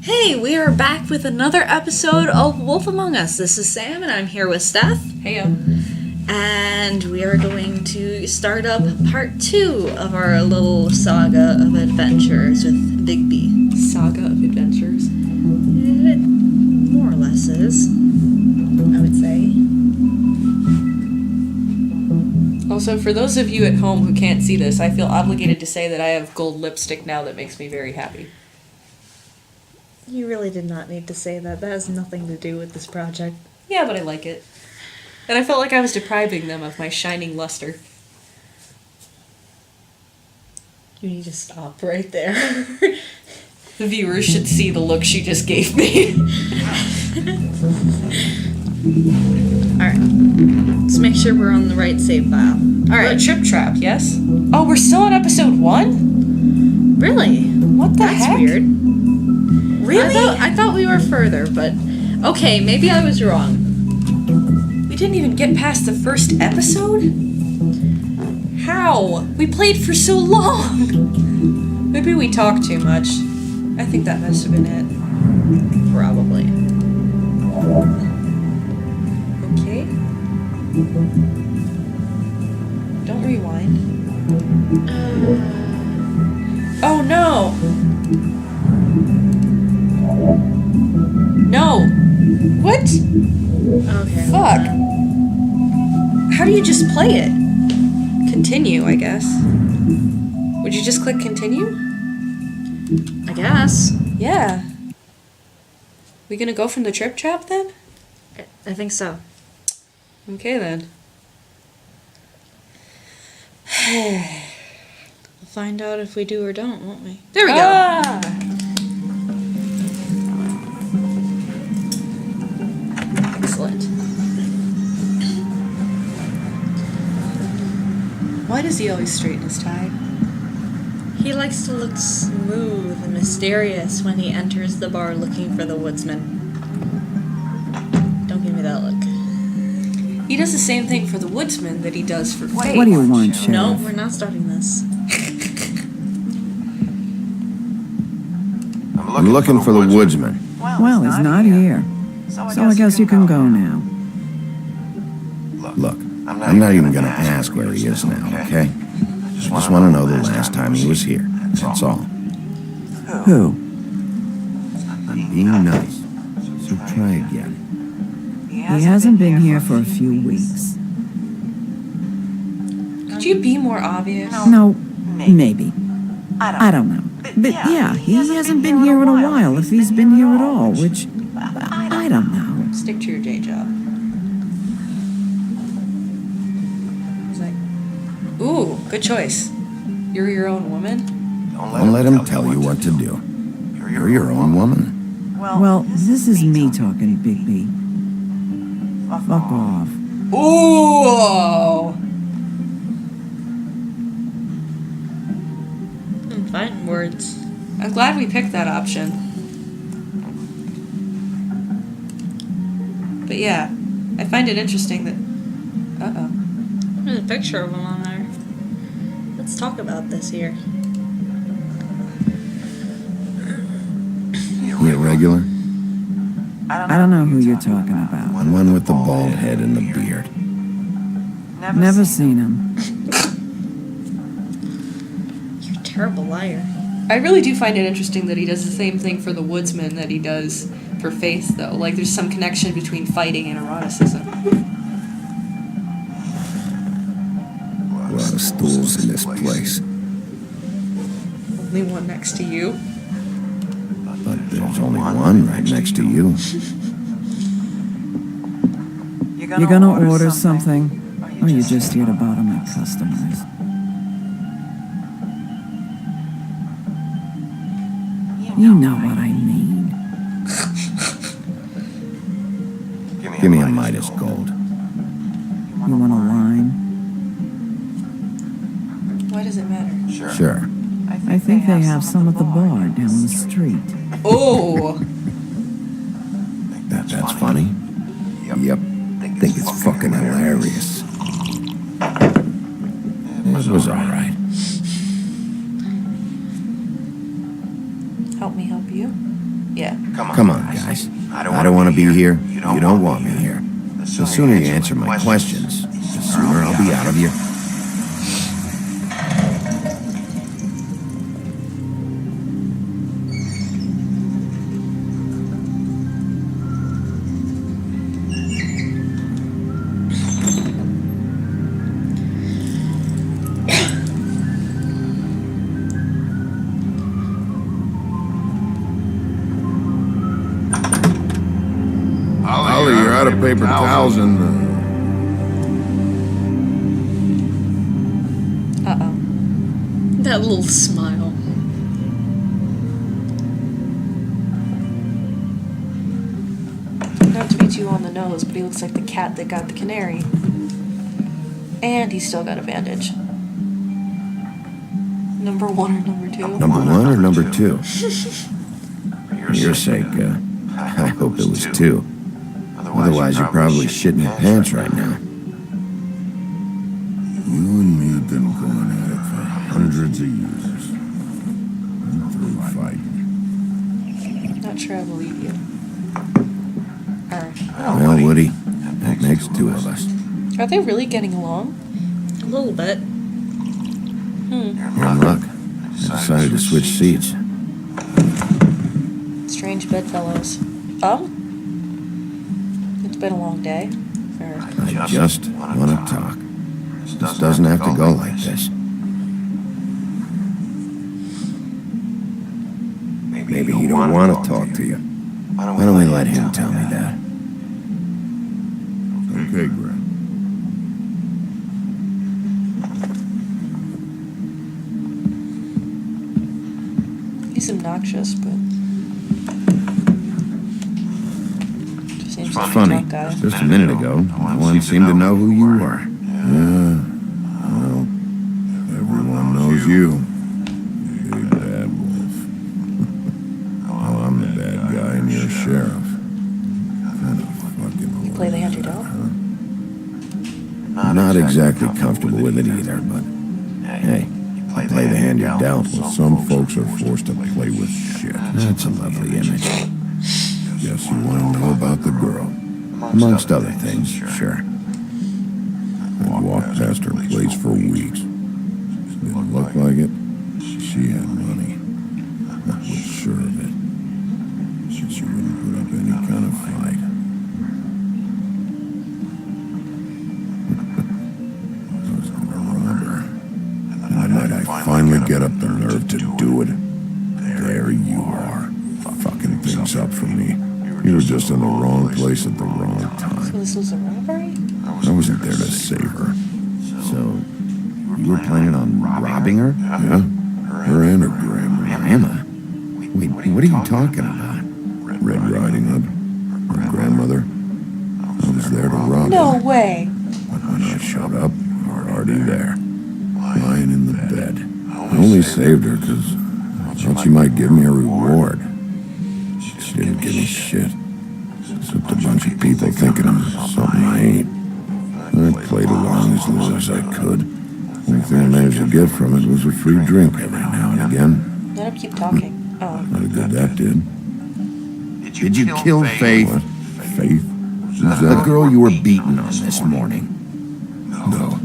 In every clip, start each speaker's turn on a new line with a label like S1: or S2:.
S1: Hey, we are back with another episode of Wolf Among Us. This is Sam, and I'm here with Steph.
S2: Heyo.
S1: And we are going to start up part 2 of our little saga of adventures with Big B.
S2: Saga of adventures?
S1: It more or less is, I would say.
S2: Also, for those of you at home who can't see this, I feel obligated to say that I have gold lipstick now that makes me very happy.
S1: You really did not need to say that. That has nothing to do with this project.
S2: Yeah, but I like it. And I felt like I was depriving them of my shining luster.
S1: You need to stop right there.
S2: The viewers should see the look she just gave me.
S1: Alright. Let's make sure we're on the right save file. Alright.
S2: Trip Trap, yes? Oh, we're still on episode 1?
S1: Really?
S2: What the heck?
S1: That's weird.
S2: Really?
S1: I thought we were further, but... Okay, maybe I was wrong.
S2: We didn't even get past the first episode? How? We played for so long! Maybe we talked too much. I think that must have been it.
S1: Probably.
S2: Okay. Don't rewind. Oh no! No! What?
S1: Okay.
S2: Fuck. How do you just play it? Continue, I guess. Would you just click continue?
S1: I guess.
S2: Yeah. We gonna go from the trip trap then?
S1: I think so.
S2: Okay then.
S1: We'll find out if we do or don't, won't we? There we go. Excellent.
S2: Why does he always straighten his tie?
S1: He likes to look smooth and mysterious when he enters the bar looking for the woodsman. Don't give me that look.
S2: He does the same thing for the woodsman that he does for Faye.
S3: What do you want, Sheriff?
S1: No, we're not starting this.
S4: I'm looking for the woodsman.
S3: Well, he's not here. So I guess you can go now.
S4: Look, I'm not even gonna ask where he is now, okay? Just want to know the last time he was here. That's all.
S3: Who?
S4: I'm being nice. So try again.
S3: He hasn't been here for a few weeks.
S2: Could you be more obvious?
S3: No, maybe. I don't know. But yeah, he hasn't been here in a while, if he's been here at all, which... I don't know.
S2: Stick to your day job. He's like, ooh, good choice. You're your own woman?
S4: Don't let him tell you what to do. You're your own woman.
S3: Well, this is me talking, Big B. Fuck off.
S2: Ooh!
S1: Fighting words.
S2: I'm glad we picked that option. But yeah, I find it interesting that... Uh-oh.
S1: There's a picture of him on there. Let's talk about this here.
S4: You regular?
S3: I don't know who you're talking about.
S4: The one with the bald head and the beard.
S3: Never seen him.
S1: You're a terrible liar.
S2: I really do find it interesting that he does the same thing for the woodsman that he does for Faith, though. Like, there's some connection between fighting and eroticism.
S4: A lot of stools in this place.
S2: Only one next to you.
S4: But there's only one right next to you.
S3: You gonna order something? Or you just here to bother my customers? You know what I mean.
S4: Give me a Midas gold.
S3: You want a lime?
S2: Why does it matter?
S4: Sure.
S3: I think they have some at the bar down the street.
S2: Oh!
S4: That's funny? Yep. Think it's fucking hilarious. It was alright.
S2: Help me help you. Yeah.
S4: Come on, guys. I don't want to be here. You don't want me here. The sooner you answer my questions, the sooner I'll be out of here.
S5: Ollie, you're out of paper towels and...
S2: Uh-oh.
S1: That little smile.
S2: Not to be too on the nose, but he looks like the cat that got the canary. And he's still got a bandage. Number 1 or number 2?
S4: Number 1 or number 2? For your sake, I hope it was 2. Otherwise, you're probably shitting your pants right now.
S5: You and me have been going at it for hundreds of years. And through fighting.
S2: Not sure I believe you.
S4: Well, Woody, that makes 2 of us.
S2: Are they really getting along?
S1: A little bit.
S4: You're in luck. I decided to switch seats.
S2: Strange bedfellows. It's been a long day.
S4: I just want to talk. This doesn't have to go like this. Maybe he don't want to talk to you. Why don't we let him tell me that?
S5: Okay, Grant.
S2: He's obnoxious, but just seems like a
S4: Funny,
S2: drunk guy.
S4: just a minute ago, no one seemed to know who you were.
S5: Yeah, well, everyone knows you. Big bad wolf. Well, I'm the bad guy and you're sheriff. Kind of fucking
S2: You play the hand you dealt?
S4: Not exactly comfortable with it either, but hey, play the hand you're dealt.
S5: Well, some folks are forced to play with shit.
S4: That's a lovely image.
S5: Guess you want to know about the girl.
S4: Amongst other things, sure.
S5: I walked past her place for weeks. Didn't look like it. She had money. I was sure of it. She wouldn't put up any kind of fight. I was gonna rob her. And the night I finally get up the nerve to do it, there you are, fucking things up for me. You were just in the wrong place at the wrong
S2: So
S5: time.
S2: this was a robbery?
S5: I wasn't there to save her.
S4: So, you were planning on robbing her?
S5: Yeah, her and her grandma.
S4: Grandma? Wait, what are you talking about?
S5: Red Riding Hood, her grandmother. I was there to rob
S2: No
S5: her.
S2: way.
S5: But when I showed up, you were already there, lying in the bed. I only saved her because I thought she might give me a reward. She didn't give me shit. Except a bunch of people thinking I'm something I ain't. I played along as long as I could. Only thing I managed to get from it was a free drink every now and again.
S2: Let him keep talking. Oh.
S5: Not good that did.
S4: Did you kill Faith?
S5: What? Faith?
S4: The girl you were beating on this morning.
S5: No.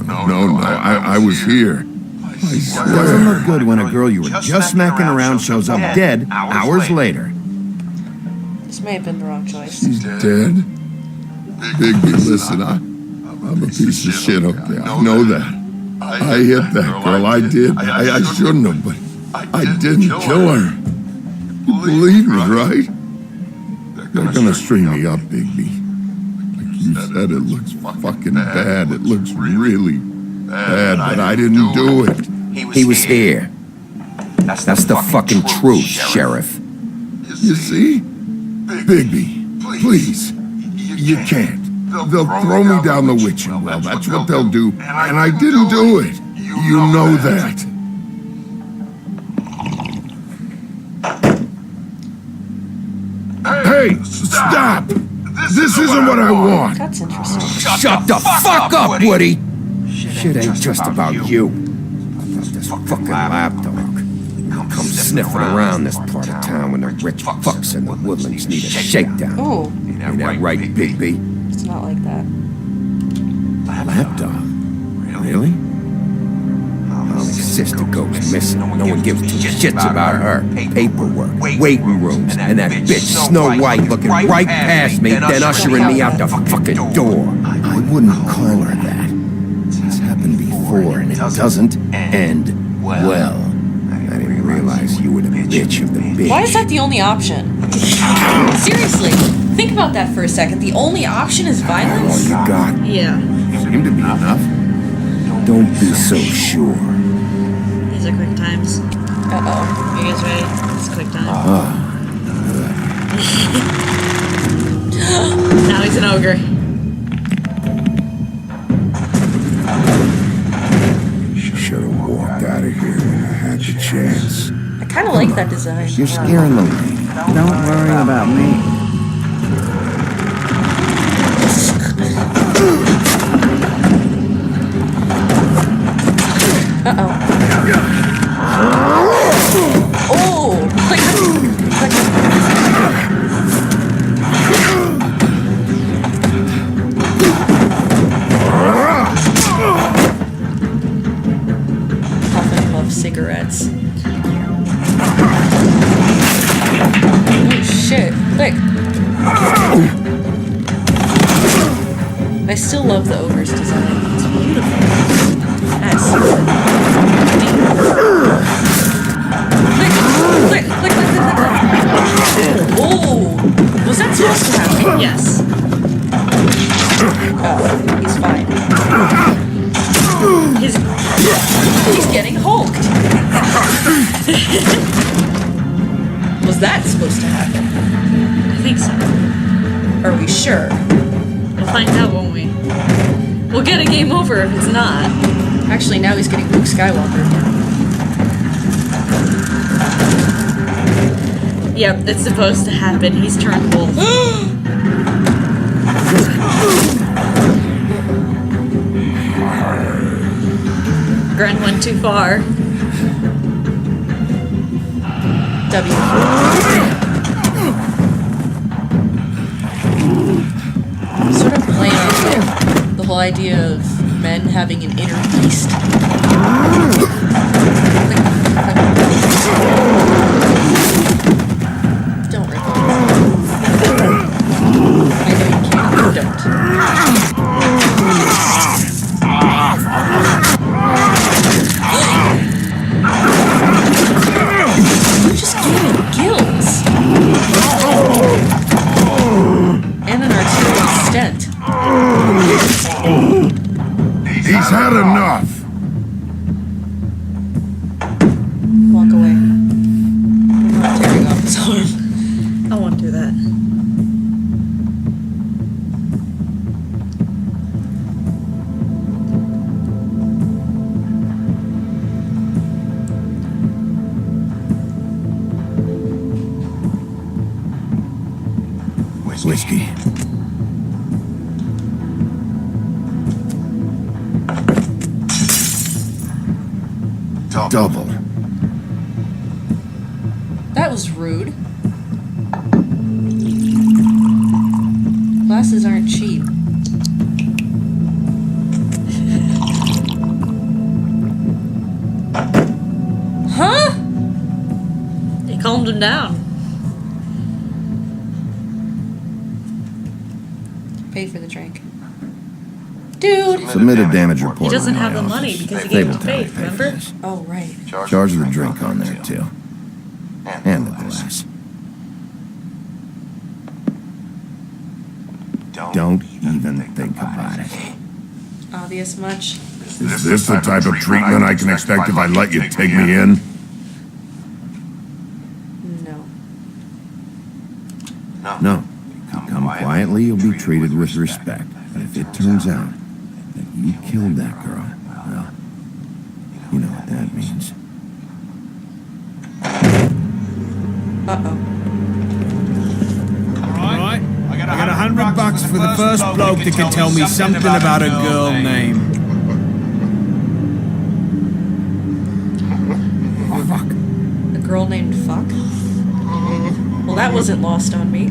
S5: I was here. I
S4: Doesn't
S5: swear.
S4: look good when a girl you were just smacking around shows up dead hours later.
S2: This may have been the wrong choice.
S5: She's dead. Bigby, listen, I'm a piece of shit, okay? I know that. I hit that girl, I did. I shouldn't have, but I didn't kill her. You believe me, right? They're gonna string me up, Bigby. Like you said, it looks fucking bad. It looks really bad, but I didn't do it.
S4: He was here. That's the fucking truth, Sheriff.
S5: You see? Bigby, please. You can't. They'll throw me down the witching well. That's what they'll do. And I didn't do it. You know that. Hey, stop! This isn't what I want.
S2: That's interesting.
S4: Shut the fuck up, Woody! Shit ain't just about you. About this fucking lapdog. Come sniffing around this part of town when the rich fucks in the woodlands need a shakedown.
S2: Oh,
S4: Ain't that right, Bigby?
S2: it's not like that.
S4: Lapdog? Really? Molly's sister goes missing. No one gives two shits about her. Paperwork, waiting rooms, and that bitch Snow White looking right past me, then ushering me out the fucking door. I wouldn't call her that. It's happened before, and it doesn't end well. I didn't realize you were the bitch of the bitch.
S2: Why is that the only option? Seriously, think about that for a second. The only option is
S4: All
S2: violence?
S4: you got
S1: Yeah.
S4: seemed to be enough. Don't be so sure.
S1: These are quick times.
S2: Uh-oh.
S1: You guys ready? It's quick time. Now he's an ogre.
S5: Should've walked out of here when I had the chance.
S2: I kind of like that design.
S4: You're scaring the lady.
S3: Don't worry about me.
S2: Uh-oh. Oh! Like, Puffin loves cigarettes. Oh shit. Look. I still love the ogre's design. It's beautiful. Yes. Look. Oh! Was that supposed to happen?
S1: Yes.
S2: Oh, he's fine. He's getting hulked. Was that supposed to happen?
S1: I think so.
S2: Are we sure?
S1: We'll find out, won't we? We'll get a game over if it's not.
S2: Actually, now he's getting Luke Skywalker.
S1: Yep, it's supposed to happen. He's turned wolf. Gren went too far.
S2: W. Sort of playing on the whole idea of men having an inner beast. Don't rip it. I know you can't. Don't. You just gave him gills. And an arterial stent.
S5: He's had enough.
S2: Walk away. I'm not tearing off his arm.
S1: I won't do that.
S4: Whiskey. Double.
S2: That was rude. Glasses aren't cheap. Huh?
S1: They calmed him down.
S2: Pay for the drink. Dude!
S4: Submit a damage report.
S1: He doesn't
S4: on
S1: have
S4: my
S1: the
S4: office.
S1: money because he
S4: They
S1: gave
S4: will
S1: it to
S4: tell me
S1: Faith,
S4: to pay for
S1: remember?
S4: this.
S2: Oh, right.
S4: Charge the drink on there, too. And the glass. Don't even think about it.
S2: Obvious much?
S5: Is this the type of treatment I can expect if I let you take me in?
S2: No.
S4: No. Come quietly, you'll be treated with respect. But if it turns out that you killed that girl, well, you know what that means.
S2: Uh-oh.
S6: Alright, I got $100 for the first bloke that can tell me something about a girl name.
S4: Fuck.
S2: girl named Fuck? Well, that wasn't lost on me.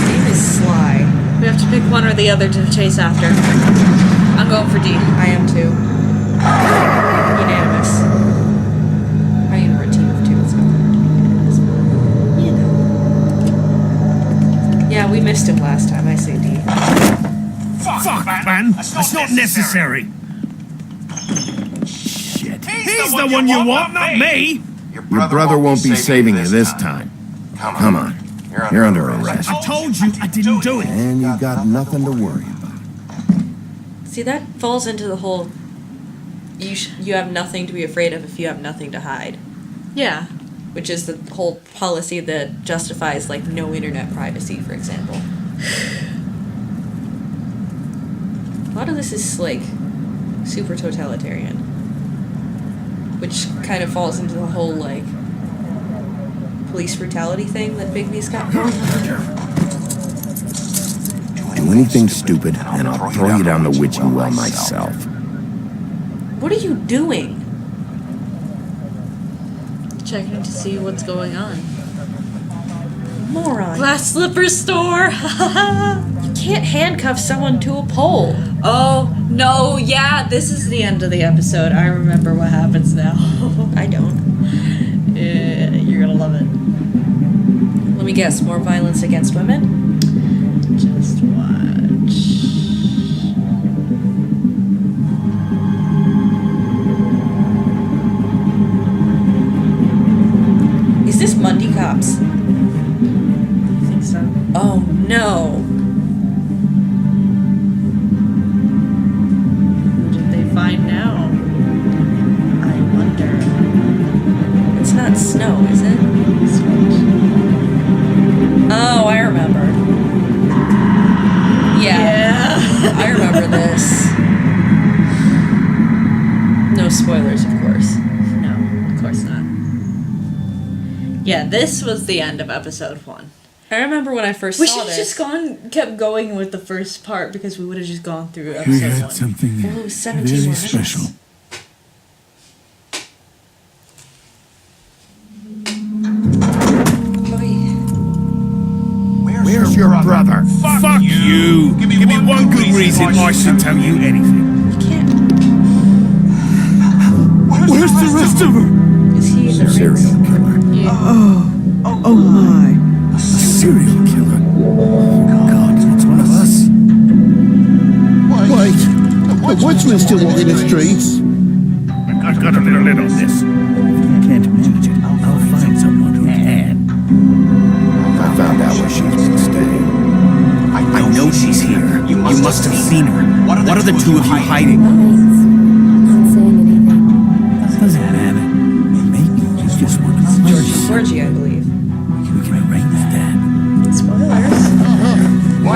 S2: Dave is sly.
S1: We have to pick one or the other to chase after. I'm going for D.
S2: I am too. Unanimous. I mean, we're a team of two, so.
S1: You know.
S2: Yeah, we missed him last time. I say D.
S6: Fuck, man. That's not necessary. Shit. He's the one you want, not me.
S4: Your brother won't be saving you this time. Come on. You're under arrest.
S6: I told you I didn't do it.
S4: And you got nothing to worry about.
S2: See, that falls into the whole. You have nothing to be afraid of if you have nothing to hide.
S1: Yeah.
S2: Which is the whole policy that justifies, like, no internet privacy, for example. A lot of this is, like, super totalitarian. Which kind of falls into the whole, like, police brutality thing that Bigby's got going on.
S4: Do anything stupid, and I'll throw you down the witching well myself.
S2: What are you doing?
S1: Checking to see what's going on.
S2: Moron.
S1: Glass slipper store!
S2: You can't handcuff someone to a pole.
S1: Oh, no, yeah, this is the end of the episode. I remember what happens now.
S2: I don't.
S1: Yeah, you're gonna love it.
S2: Let me guess, more violence against women?
S1: Just watch.
S2: Is this Mundy Cops?
S1: I think so.
S2: Oh no.
S1: Who did they find now? I wonder.
S2: It's not snow, is it? Oh, I remember. Yeah. I remember this. No spoilers, of course.
S1: No, of course not. Yeah, this was the end of episode 1.
S2: I remember when I first
S1: We
S2: saw
S1: should have
S2: this.
S1: just kept going with the first part because we would have just gone through
S6: We
S1: episode
S6: had
S1: 1.
S6: something
S2: Well, it was 17
S6: very
S2: more
S6: special.
S2: minutes.
S4: Where's your brother?
S6: Fuck you! Give me one good reason I should tell you anything.
S2: You can't.
S6: Where's the rest of her?
S2: Is he the
S4: Serial
S2: Ritz?
S4: killer.
S3: Oh my.
S6: A serial killer? Oh, God, it's one of us.
S5: Wait, the woodsman still walking the streets?
S6: I've got a little lid on this. If you can't manage it, I'll find someone who can.
S4: I found out where she's been staying.
S6: I know she's here. You must have seen her. What are the two of you hiding?
S7: Not saying anything.
S6: Doesn't matter. Maybe you just want to
S2: Georgie, I believe.
S6: We can arrange that.
S1: Spoilers.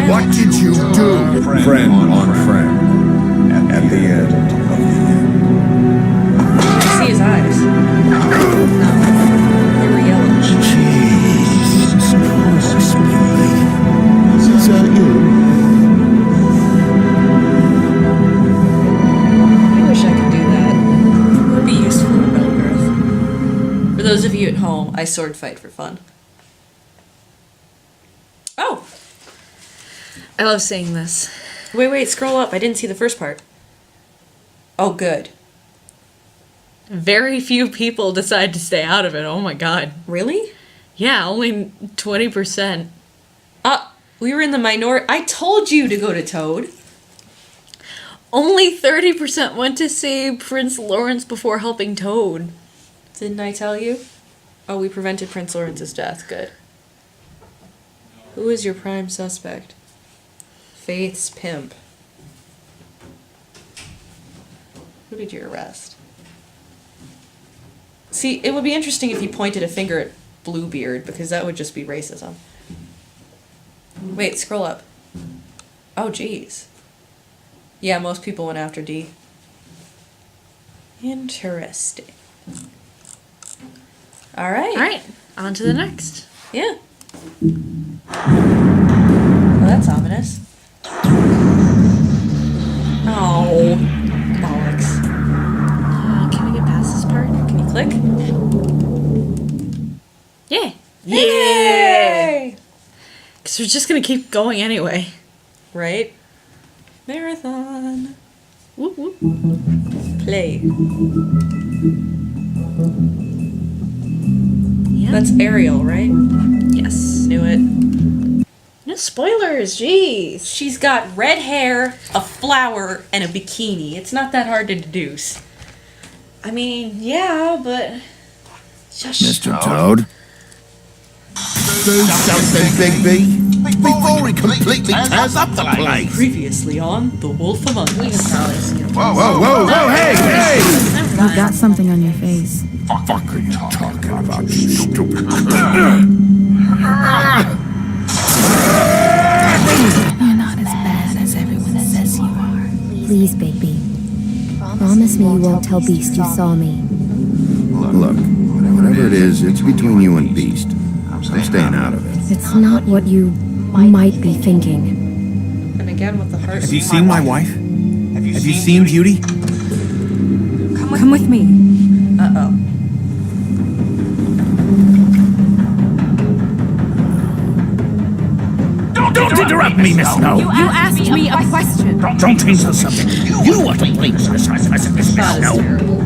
S5: What did you do?
S4: Friend on friend. At the end of the end.
S2: I see his eyes. No. They were yellow.
S6: Jesus Christ, baby.
S5: Is that you?
S2: I wish I could do that. It would be useful in Middle Earth. For those of you at home, I sword fight for fun. Oh!
S1: I love seeing this.
S2: Wait, scroll up. I didn't see the first part. Oh, good.
S1: Very few people decide to stay out of it. Oh my god.
S2: Really?
S1: Yeah, only 20%.
S2: We were in the minority. I told you to go to Toad.
S1: Only 30% went to save Prince Lawrence before helping Toad.
S2: Didn't I tell you? Oh, we prevented Prince Lawrence's death. Good. Who is your prime suspect? Faith's pimp. Who did you arrest? See, it would be interesting if you pointed a finger at Bluebeard, because that would just be racism. Wait, scroll up. Oh, jeez. Yeah, most people went after D. Interesting. Alright.
S1: Alright, on to the next.
S2: Yeah. Well, that's ominous. Oh, bollocks. click.
S1: Yeah.
S2: Yay!
S1: Because we're just gonna keep going anyway.
S2: Right?
S1: Marathon. Whoop whoop.
S2: Play.
S1: Yeah.
S2: That's Ariel, right?
S1: Yes.
S2: Knew it.
S1: No spoilers, jeez.
S2: She's got red hair, a flower, and a bikini. It's not that hard to deduce.
S1: I mean, yeah, but just
S4: Mr. Toad? Do something, Bigby, before he completely tears up the place.
S2: Previously on The Wolf Among
S1: we can
S2: Us.
S1: probably skip.
S4: Whoa, hey!
S7: You've got something on your face.
S4: Fuck are you talking about, you stupid...
S7: You're not as bad as everyone says you are. Please, Bigby. Promise me you won't tell Beast you saw me.
S4: Look, whatever it is, it's between you and Beast. I'm staying out of it.
S7: It's not what you might be thinking.
S2: And again with the heart.
S6: Have you seen my wife? Have you seen Beauty?
S7: Come with me.
S2: Uh-oh.
S6: Don't interrupt me, Miss Snow.
S7: You asked me a question.
S6: Don't change the subject. You are to blame for this, Miss
S2: That is
S6: Snow.
S2: terrible.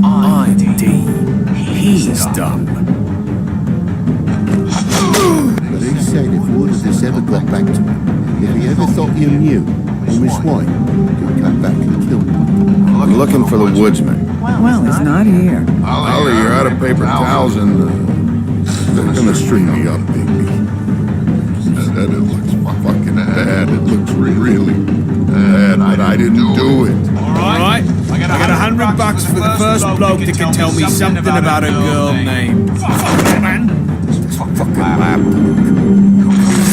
S6: I'm D. He's dumb.
S8: But he said if all of this ever got back to him, if he ever thought you knew, or Miss White, he'd come back and kill you.
S4: I'm looking for the woodsman.
S3: Well, he's not here.
S5: Ollie, you're out of paper towels and they're gonna string me up, baby. He said it looks fucking bad. It looks really bad, but I didn't do it.
S6: All right. I got $100 for the first bloke that can tell me something about a girl named. Man.
S4: Fucking lab.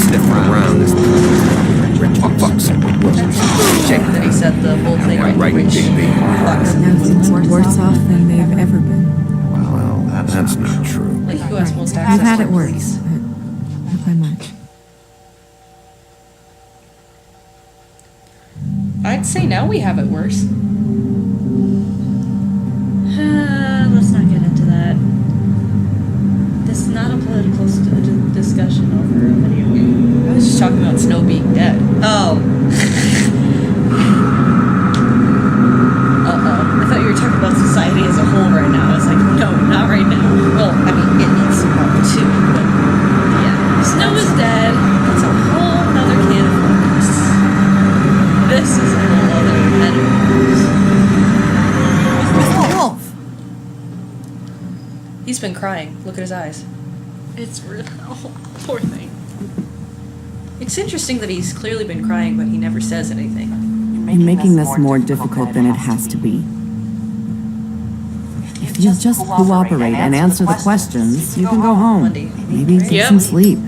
S4: Sniffing around this rich fucks.
S2: That he said the whole thing
S4: Right,
S2: rich
S4: Bigby.
S2: fucks.
S3: Nothing's worse off than they've ever been.
S4: Well, that's not true.
S2: Like who has most access
S3: I've had
S2: to
S3: it
S2: police?
S3: worse, but not by much.
S2: I'd say now we have it worse.
S1: Let's not get into that. This is not a political discussion over a video game.
S2: I was just talking about Snow being dead.
S1: Oh.
S2: Uh-oh.
S1: I thought you were talking about society as a whole right now. I was like, no, not right now.
S2: Well, I mean, it needs some help too, but
S1: Yeah. Snow is dead.
S2: that's a whole other can of worms.
S1: This is a whole other edible.
S3: Mr. Wolf!
S2: He's been crying. Look at his eyes.
S1: It's real. Oh, poor thing.
S2: It's interesting that he's clearly been crying, but he never says anything.
S3: You're making this more difficult than it has to be. If you just cooperate and answer the questions, you can go home.
S2: Monday.
S3: Maybe get
S1: Yep.
S3: some sleep.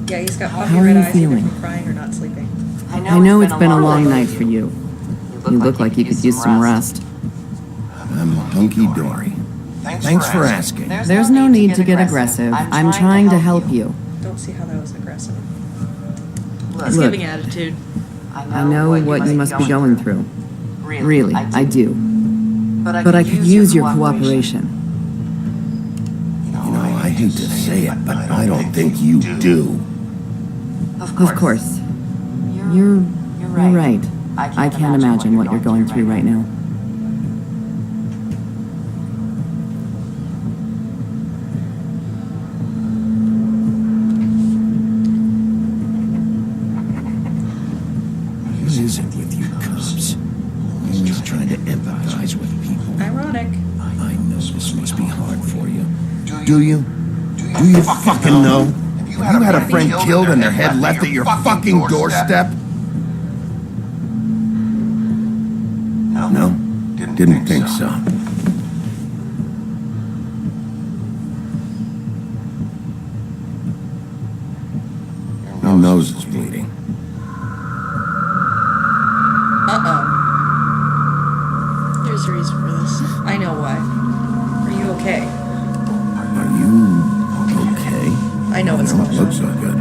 S2: Yeah, he's got puppy
S3: How are
S2: red
S3: you
S2: eyes either
S3: feeling?
S2: from crying or not sleeping.
S3: I know it's been a long night for you. You look like you could use some rest.
S4: I'm hunky-dory. Thanks for asking.
S3: There's no need to get aggressive. I'm trying to help you.
S2: Don't see how that was aggressive. He's
S3: Look.
S2: giving attitude.
S3: I know what you must be going through. Really, I do. But I could use your cooperation.
S4: You know, I hate to say it, but I don't think you do.
S3: Of course. You're right. I can't imagine what you're going through right now.
S4: What is it with you cops? Always trying to empathize with people.
S2: Ironic.
S4: I know this must be hard for you. Do you? Do you fucking know? Have you had a friend killed and their head left at your fucking doorstep? No? Didn't think so. Your nose is bleeding.
S2: Uh-oh.
S1: There's a reason for this.
S2: I know why. Are you okay?
S4: Are you okay?
S2: I know what's
S4: You don't
S2: going
S4: look
S2: on.
S4: so good.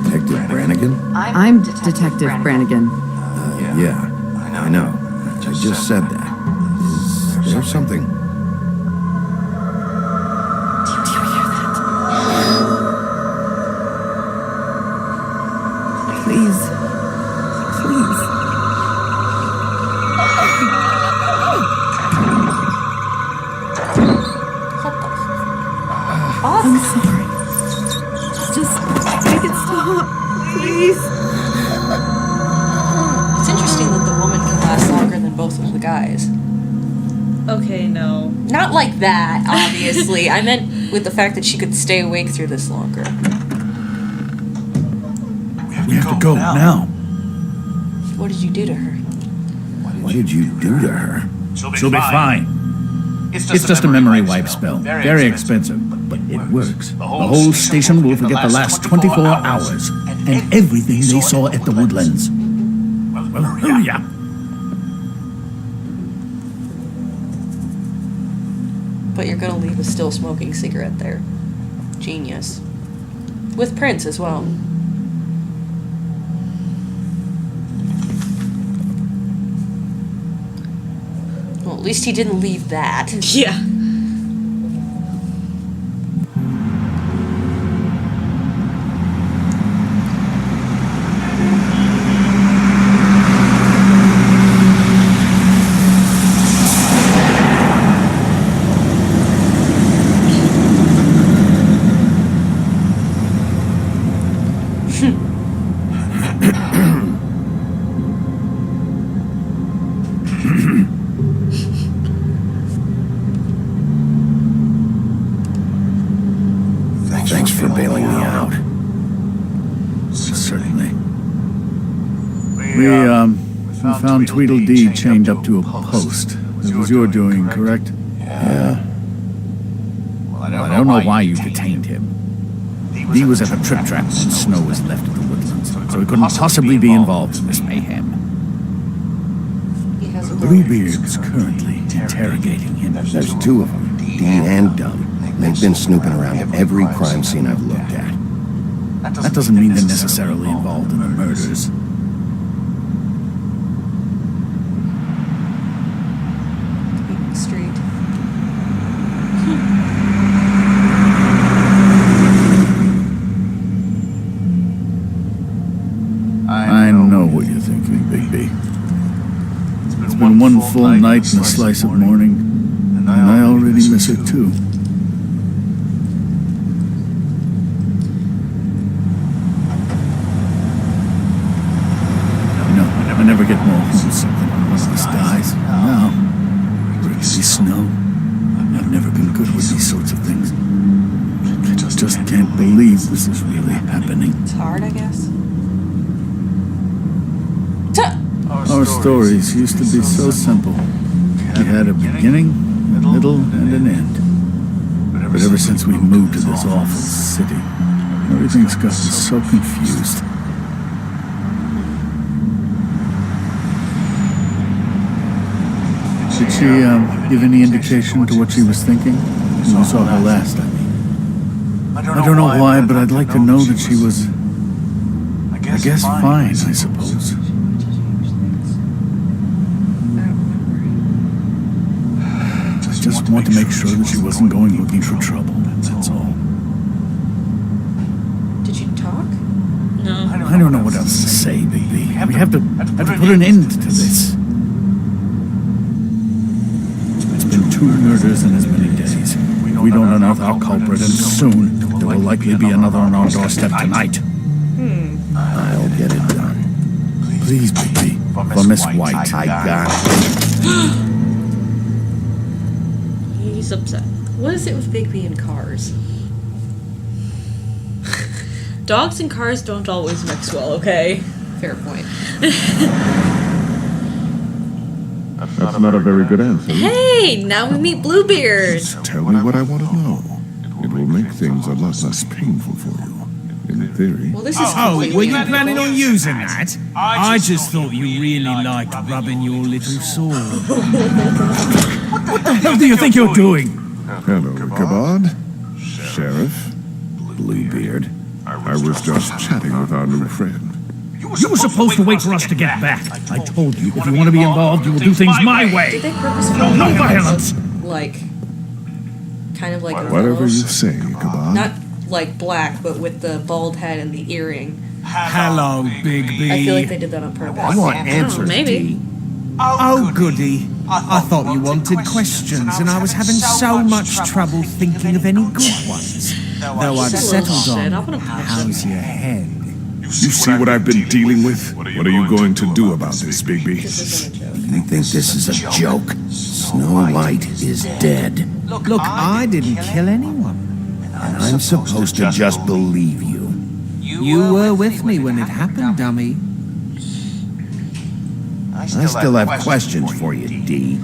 S4: Detective Brannigan?
S3: I'm Detective Brannigan.
S4: Yeah, I know. I just said that. There's something.
S3: Please. Please. I'm sorry. Just make it stop. Please.
S2: It's interesting that the woman can last longer than both of the guys.
S1: Okay, no.
S2: Not like that, obviously. I meant with the fact that she could stay awake through this longer.
S6: We have to go now.
S2: What did you do to her?
S4: What did you do to her?
S6: She'll be fine. It's just a memory wipe spell. Very expensive, but it works. The whole station will forget the last 24 hours and everything they saw at the Woodlands. Well, hurry up.
S2: But you're gonna leave a still smoking cigarette there. Genius. With Prince as well. Well, at least he didn't leave that.
S1: Yeah.
S4: Thanks for bailing me out.
S6: Certainly. We found Tweedledee chained up to a post. It was your doing, correct?
S4: Yeah.
S6: I don't know why you detained him. He was at the trip trap when Snow was left at the Woodlands, so he couldn't possibly be involved in this mayhem.
S2: He has a
S6: Bluebeard's currently interrogating him.
S4: There's two of them, Dean and Dumb. They've been snooping around at every crime scene I've looked at.
S6: That doesn't mean they're necessarily involved in the murders.
S2: Street.
S6: I know what you're thinking, Bigby. It's been one full night and a slice of morning, and I already miss it too. I never get more homesick than when one of us dies. Now, Ricky Snow, I've never been good with these sorts of things. I just can't believe this is really happening.
S2: It's hard, I guess.
S6: Our stories used to be so simple. We had a beginning, a middle, and an end. But ever since we moved to this awful city, everything's gotten so confused. Did she give any indication to what she was thinking? When we saw her last, I mean. I don't know why, but I'd like to know that she was, I guess, fine, I suppose. I just want to make sure that she wasn't going looking for trouble, that's all.
S2: Did you talk?
S1: No.
S6: I don't know what else to say, Bigby. We have to put an end to this. It's been 2 murders in as many days. We don't unearth our culprit, and soon there will likely be another on our doorstep tonight.
S4: I'll get it done.
S6: Please, Bigby, for Miss White.
S4: I got it.
S1: He's upset.
S2: What is it with Bigby and cars?
S1: Dogs and cars don't always mix well, okay?
S2: Fair point.
S5: That's not a very good answer.
S1: Hey, now we meet Bluebeard.
S5: Tell me what I want to know. It will make things a lot less painful for you. In theory.
S2: Well, this is
S6: Oh,
S2: completely
S6: were you
S2: random.
S6: planning on using that? I just thought you really liked rubbing your little sword. What the hell do you think you're doing?
S5: Hello, Ichabod. Sheriff. Bluebeard. I was just chatting with our new friend.
S6: You were supposed to wait for us to get back. I told you, if you want to be involved, you will do things my way.
S2: Did they purposely
S6: No violence.
S2: like kind of like a
S5: Whatever
S2: Rose?
S5: you say, Ichabod.
S2: Not like black, but with the bald head and the earring.
S9: Hello, Big B.
S2: I feel like they did that on purpose.
S4: I want answers,
S1: maybe.
S4: Dee.
S9: Oh, goody. I thought you wanted questions, and I was having so much trouble thinking of any good ones. Though I'd settled
S1: Shit, I
S9: on,
S1: wanna punch
S9: how's your head?
S5: You see what I've been dealing with? What are you going to do about this, Bigby?
S2: This isn't a joke.
S4: You think this is a joke? Snow White is dead.
S9: Look, I didn't kill anyone.
S4: And I'm supposed to just believe you.
S9: You were with me when it happened, dummy.
S4: I still have questions for you, Dee.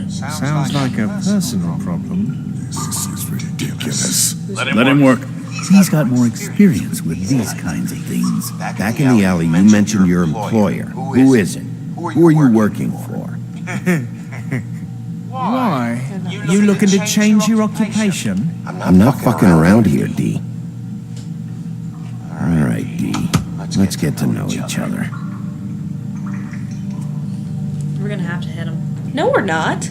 S9: Sounds like a personal problem.
S5: This is ridiculous.
S6: Let him work. He's got more experience with these kinds of things.
S4: Back in the alley, you mentioned your employer. Who is it? Who are you working for?
S9: Why? You looking to change your occupation?
S4: I'm not fucking around here, Dee. All right, Dee. Let's get to know each other.
S1: We're gonna have to hit him.
S2: No, we're not.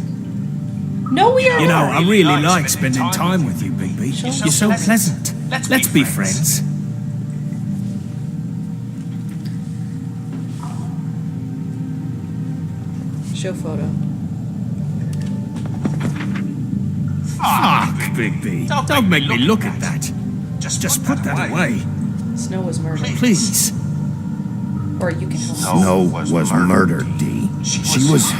S2: No, we are.
S9: You know, I really like spending time with you, Big B. You're so pleasant. Let's be friends.
S2: Show photo.
S9: Fuck, Big B. Don't make me look at that. Just put that away.
S2: Snow was murdered.
S9: Please.
S2: Or you can help.
S4: Snow was murdered, Dee. She was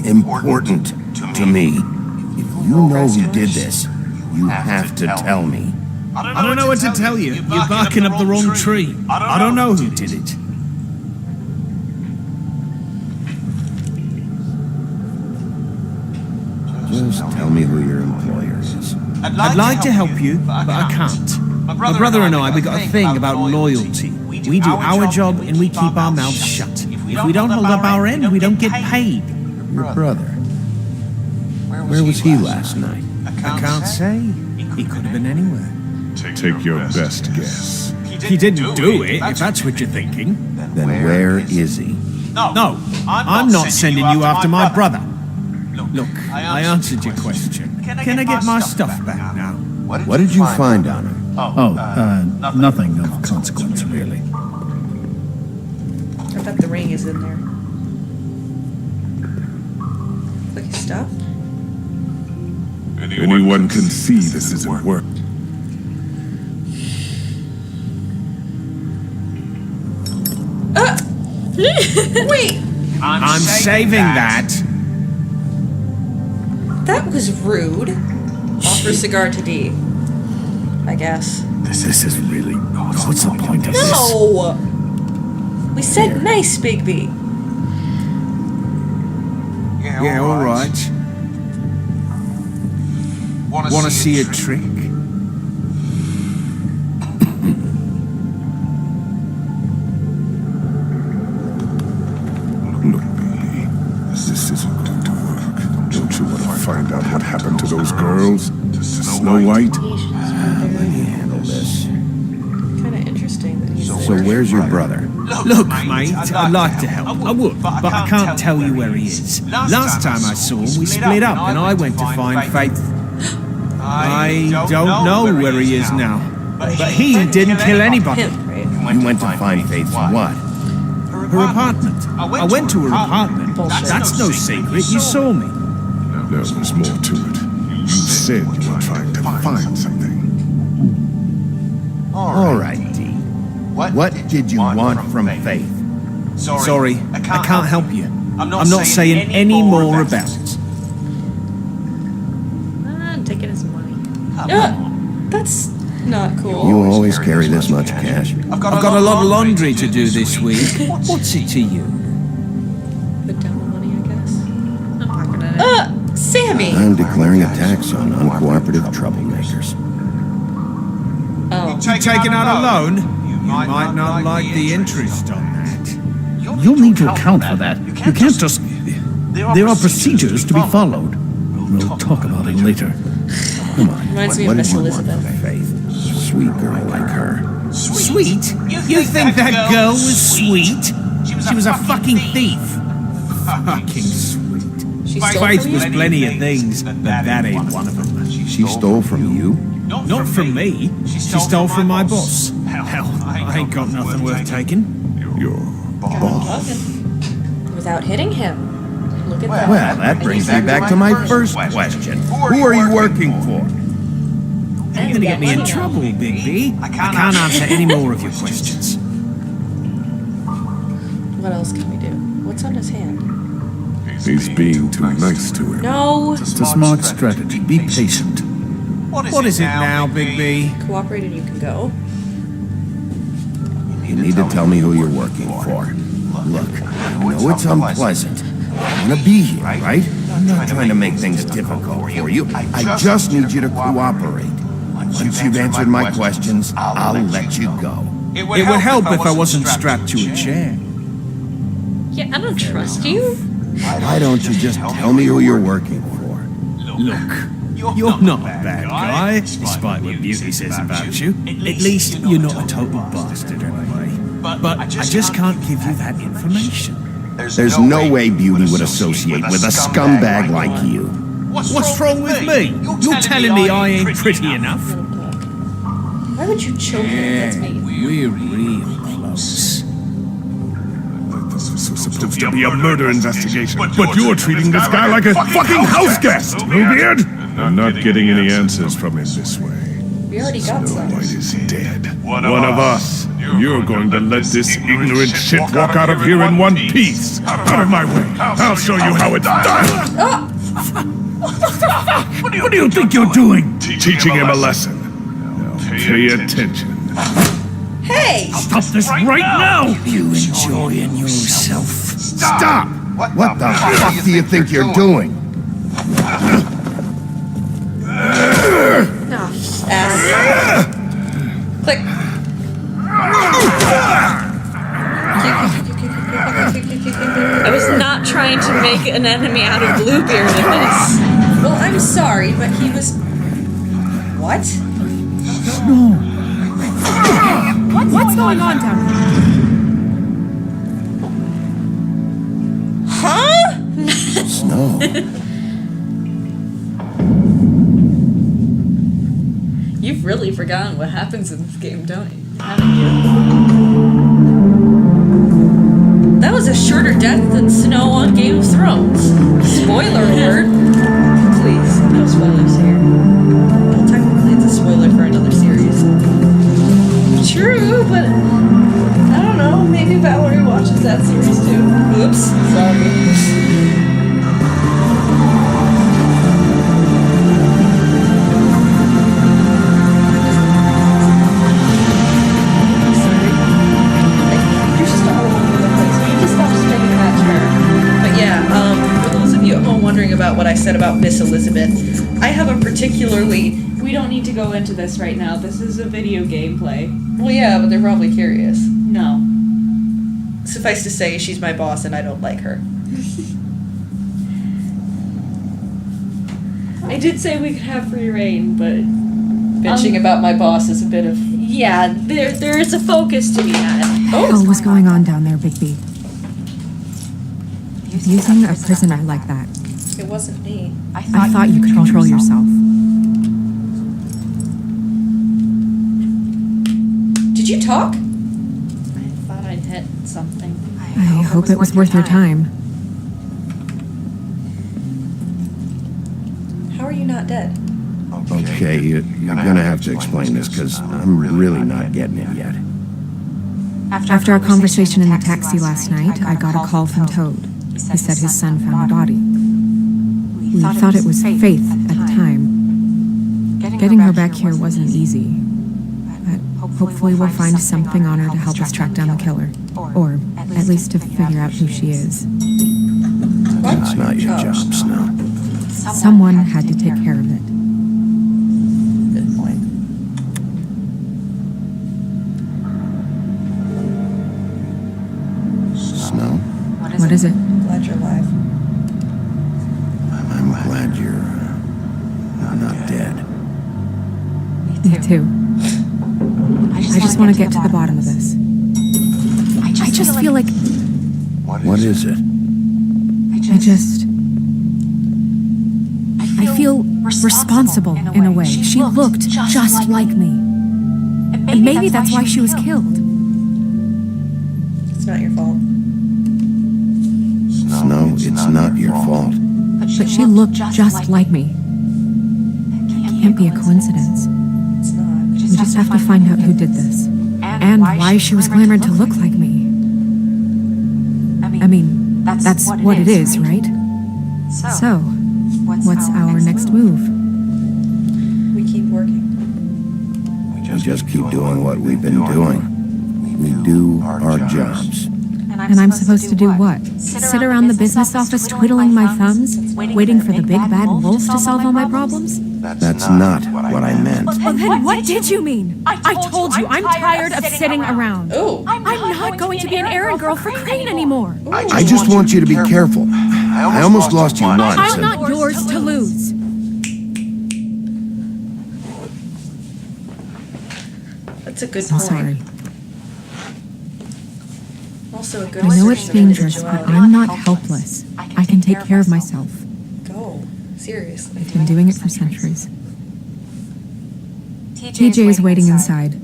S4: important to me. If you know who did this, you have to tell me.
S9: I don't know what to tell you. You're barking up the wrong tree. I don't know who did it.
S4: Just tell me who your employer is.
S9: I'd like to help you, but I can't. My brother and I, we got a thing about loyalty. We do our job and we keep our mouths shut. If we don't hold up our end, we don't get paid.
S4: Your brother. Where was he last night?
S9: I can't say. He could have been anywhere.
S5: Take your best guess.
S9: He didn't do it, if that's what you're thinking.
S4: Then where is he?
S9: No, I'm not sending you after my brother. Look, I answered your question. Can I get my stuff back now?
S4: What did you find on her?
S6: Nothing of consequence, really.
S2: I bet the ring is in there. Like his stuff?
S5: Anyone can see this isn't work.
S2: Wait!
S9: I'm saving that.
S2: That was rude. Offer a cigar to D. I guess.
S6: This is really... What's the point of this?
S2: No! We said nice, Bigby.
S9: Yeah, all right. Want to see a trick?
S5: Look, baby, this isn't going to work. Don't you want to find out what happened to those girls? To Snow White?
S4: Let me handle this.
S2: Kind of interesting that he's
S4: So where's your brother?
S9: Look, mate, I'd like to help. I would, but I can't tell you where he is. Last time I saw him, we split up and I went to find Faith. I don't know where he is now. But he didn't kill anybody.
S2: him, right?
S4: You went to find Faith's what?
S9: Her apartment. I went to her apartment.
S2: Bullshit.
S9: That's no secret. You saw me.
S5: No, there's more to it. You said you were trying to find something.
S4: All right, Dee. What did you want from Faith?
S9: Sorry, I can't help you. I'm not saying any more about it.
S1: I'm taking his money.
S2: That's not cool.
S4: You always carry this much cash?
S9: I've got a lot of laundry to do this week. What's it to you?
S2: Put down the money, I guess.
S1: I'm pocketing it.
S2: Sammy!
S4: I'm declaring a tax on uncooperative troublemakers.
S2: Oh.
S9: You taking out a loan? You might not like the interest on that.
S6: You'll need to account for that. You can't just... There are procedures to be followed. We'll talk about it later.
S4: Come on.
S2: Reminds me
S4: What
S2: of
S4: did
S2: Miss
S4: you want
S2: Elizabeth.
S4: from Faith? Sweet girl like her.
S9: Sweet? You think that girl was sweet? She was a fucking thief. Fucking sweet.
S2: She stole
S9: Faith
S2: from you?
S9: was plenty of things, but that ain't one of them.
S4: She stole from you?
S9: Not from me. She stole from my boss. Hell, I ain't got nothing worth taking.
S5: Your boss.
S2: Without hitting him. Look at that.
S4: Well, that brings me back to my first question. Who are you working for?
S9: You're gonna get me in trouble, Big B. I can't answer any more of your questions.
S2: What else can we do? What's on his hand?
S5: He's being too nice to him.
S2: No.
S6: It's a smart strategy. Be patient.
S9: What is it now, Big B?
S2: Cooperate and you can go.
S4: You need to tell me who you're working for. Look, I know it's unpleasant. I want to be here, right? I'm not trying to make things difficult for you. I just need you to cooperate. Once you've answered my questions, I'll let you go.
S9: It would help if I wasn't strapped to a chair.
S1: Yeah, I don't trust you.
S4: Why don't you just tell me who you're working for?
S9: Look, you're not a bad guy, despite what Beauty says about you. At least you're not a total bastard anyway. But I just can't give you that information.
S4: There's no way Beauty would associate with a scumbag like you.
S9: What's wrong with me? You're telling me I ain't pretty enough?
S2: Why would you choke him? That's me.
S9: We're real close.
S5: This was supposed to be a murder investigation, but you're treating this guy like a fucking house guest, Bluebeard! I'm not getting any answers from him this way.
S2: We already got
S5: Snow
S2: some.
S5: White is dead. One of us. You're going to let this ignorant shit walk out of here in one piece. Out of my way. I'll show you how it's done.
S6: What do you think you're doing?
S5: Teaching him a lesson. Now pay attention.
S2: Hey!
S6: Stop this right now!
S9: You enjoying yourself?
S4: Stop! What the fuck do you think you're doing?
S2: No. Ass. Click.
S1: I was not trying to make an enemy out of Bluebeard in this.
S2: Well, I'm sorry, but he was... What?
S6: No.
S7: What's going on down here?
S2: Huh?
S4: Snow.
S1: You've really forgotten what happens in this game, don't you? Haven't you?
S2: That was a shorter death than Snow on Game of Thrones. Spoiler alert. Please, no spoilers here. Well, technically it's a spoiler for another series. True, but I don't know. Maybe Valerie watches that series too. Oops, sorry. About what I said about Miss Elizabeth. I have a particularly...
S1: We don't need to go into this right now. This is a video gameplay.
S2: Well, yeah, but they're probably curious.
S1: No.
S2: Suffice to say, she's my boss and I don't like her.
S1: I did say we could have free reign, but...
S2: Bitching about my boss is a bit of...
S1: Yeah, there is a focus to be had.
S7: What the hell was going on down there, Bigby? Using a prisoner like that.
S2: It wasn't me.
S7: I thought you could control yourself.
S2: Did you talk?
S1: I thought I'd hit something.
S7: I hope it was worth your time.
S2: How are you not dead?
S4: Okay, you're gonna have to explain this, because I'm really not getting it yet.
S7: After our conversation in the taxi last night, I got a call from Toad. He said his son found a body. We thought it was Faith at the time. Getting her back here wasn't easy. But hopefully we'll find something on her to help us track down the killer. Or at least to figure out who she is.
S4: That's not your job, Snow.
S7: Someone had to take care of it.
S2: Good point.
S4: Snow,
S7: What is it?
S2: Glad you're alive.
S4: I'm glad you're not dead.
S7: Me too. I just want to get to the bottom of this. I just feel like
S4: What is it?
S7: I feel responsible in a way. She looked just like me. And maybe that's why she was killed.
S2: It's not your fault.
S4: No, it's not your fault.
S7: But she looked just like me. It can't be a coincidence.
S2: It's not.
S7: We just have to find out who did this. And why she was glamored to look like me. I mean, that's what it is, right? So, what's our next move?
S2: We keep working.
S4: We just keep doing what we've been doing. We do our jobs.
S7: And I'm supposed to do what? Sit around the business office twiddling my thumbs, waiting for the big bad wolf to solve all my problems?
S4: That's not what I meant.
S7: Well, then what did you mean? I told you, I'm tired of sitting around.
S2: Oh.
S7: I'm not going to be an errand girl for Crane anymore.
S4: I just want you to be careful. I almost lost you once.
S7: I'm not yours to lose.
S2: That's a good
S7: I'm
S2: point.
S7: sorry.
S2: Also a good
S7: I know it's
S2: assertion of
S7: dangerous, but
S2: individuality.
S7: I'm not helpless. I can take care of myself.
S2: Go. Seriously.
S7: I've been doing it for centuries. TJ is waiting inside.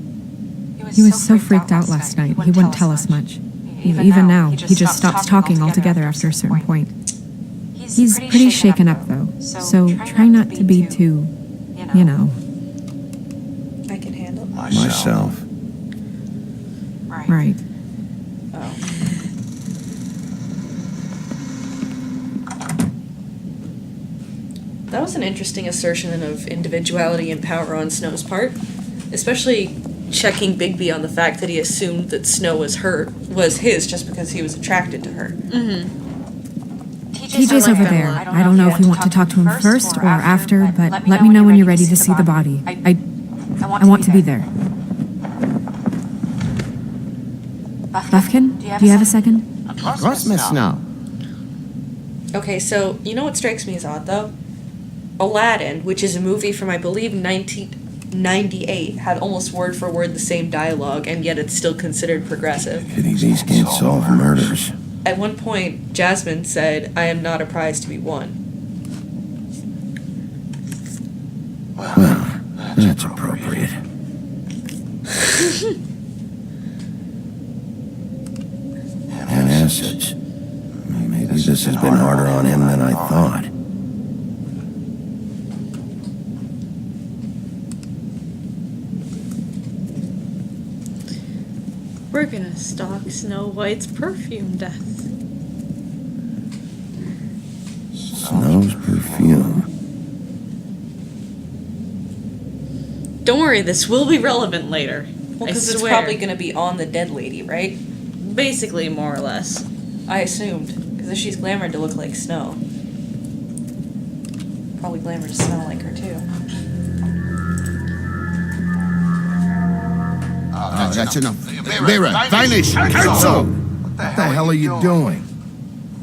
S7: He was so freaked out last night, he wouldn't tell us much. Even now, he just stops talking altogether after a certain point. He's pretty shaken up, though, so try not to be too, you know.
S2: I can handle it.
S4: Myself.
S7: Right.
S2: Oh. That was an interesting assertion of individuality and power on Snow's part, especially checking Bigby on the fact that he assumed that Snow was his just because he was attracted to her.
S7: TJ's over there. I don't know if you want to talk to him first or after, but let me know when you're ready to see the body. I want to be there. Buffkin, do you have a second?
S8: Of course, Miss Snow.
S2: Okay, so you know what strikes me as odd though? Aladdin, which is a movie from I believe 1998, had almost word for word the same dialogue, and yet it's still considered progressive.
S4: These can't solve murders.
S2: At one point, Jasmine said, "I am not a prize to be won."
S4: Well, that's appropriate. And acids. Maybe this has been harder on him than I thought.
S1: We're gonna stalk Snow White's perfume death.
S4: Snow's perfume.
S1: Don't worry, this will be relevant later.
S2: Well,
S1: I
S2: because it's
S1: swear.
S2: probably going to be on the dead lady, right?
S1: Basically, more or less.
S2: I assumed, because if she's glamored to look like Snow, probably glamored to smell like her too.
S5: Oh, that's enough. Vera, vanish! Cancel!
S4: What the hell are you doing?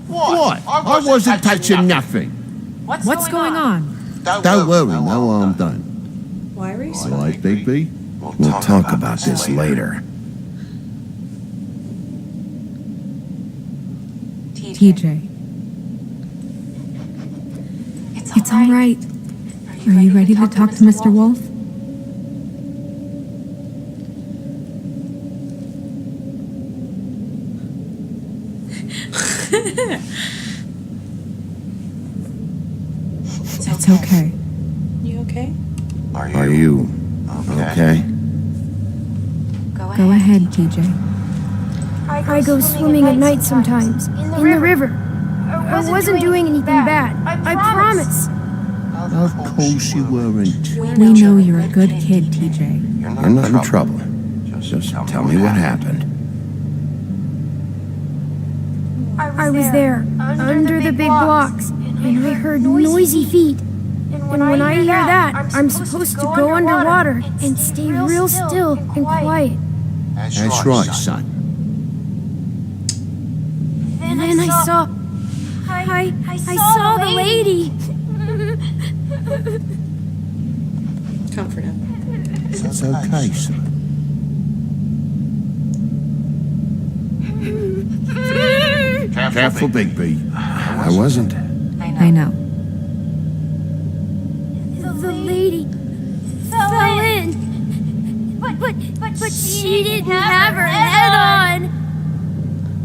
S8: What? I wasn't touching nothing.
S7: What's going on?
S8: Don't worry, now I'm done.
S2: Why were you
S8: All
S2: smiling?
S8: right, Bigby?
S4: We'll talk about this later.
S7: TJ. It's all right. Are you ready to talk to Mr. Wolf? It's okay.
S2: You okay?
S4: Are you okay?
S7: Go ahead, TJ.
S10: I go swimming at night sometimes, in the river. I wasn't doing anything bad. I promise.
S8: Of course you weren't.
S7: We know you're a good kid, TJ.
S4: You're not in trouble. Just tell me what happened.
S10: I was there, under the big blocks, and I heard noisy feet. And when I hear that, I'm supposed to go underwater and stay real still and quiet.
S8: That's right, son.
S10: And then I saw... I saw the lady.
S2: Comfort him.
S8: It's okay, son. Careful, Bigby.
S4: I wasn't.
S7: I know.
S10: The lady fell in. But she didn't have her head on.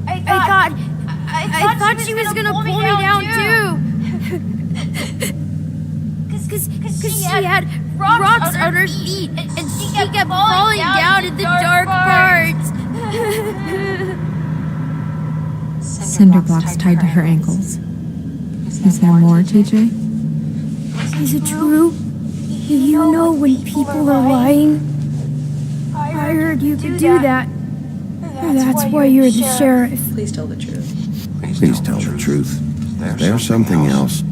S10: I thought she was gonna pull me down too. Cause she had rocks on her feet and she kept falling down in the dark parts.
S7: Cinder blocks tied to her ankles. Is there more, TJ?
S10: Is it true? You know when people are lying? I heard you could do that. That's why you're the sheriff.
S2: Please tell the truth.
S4: Please tell the truth. There's something else.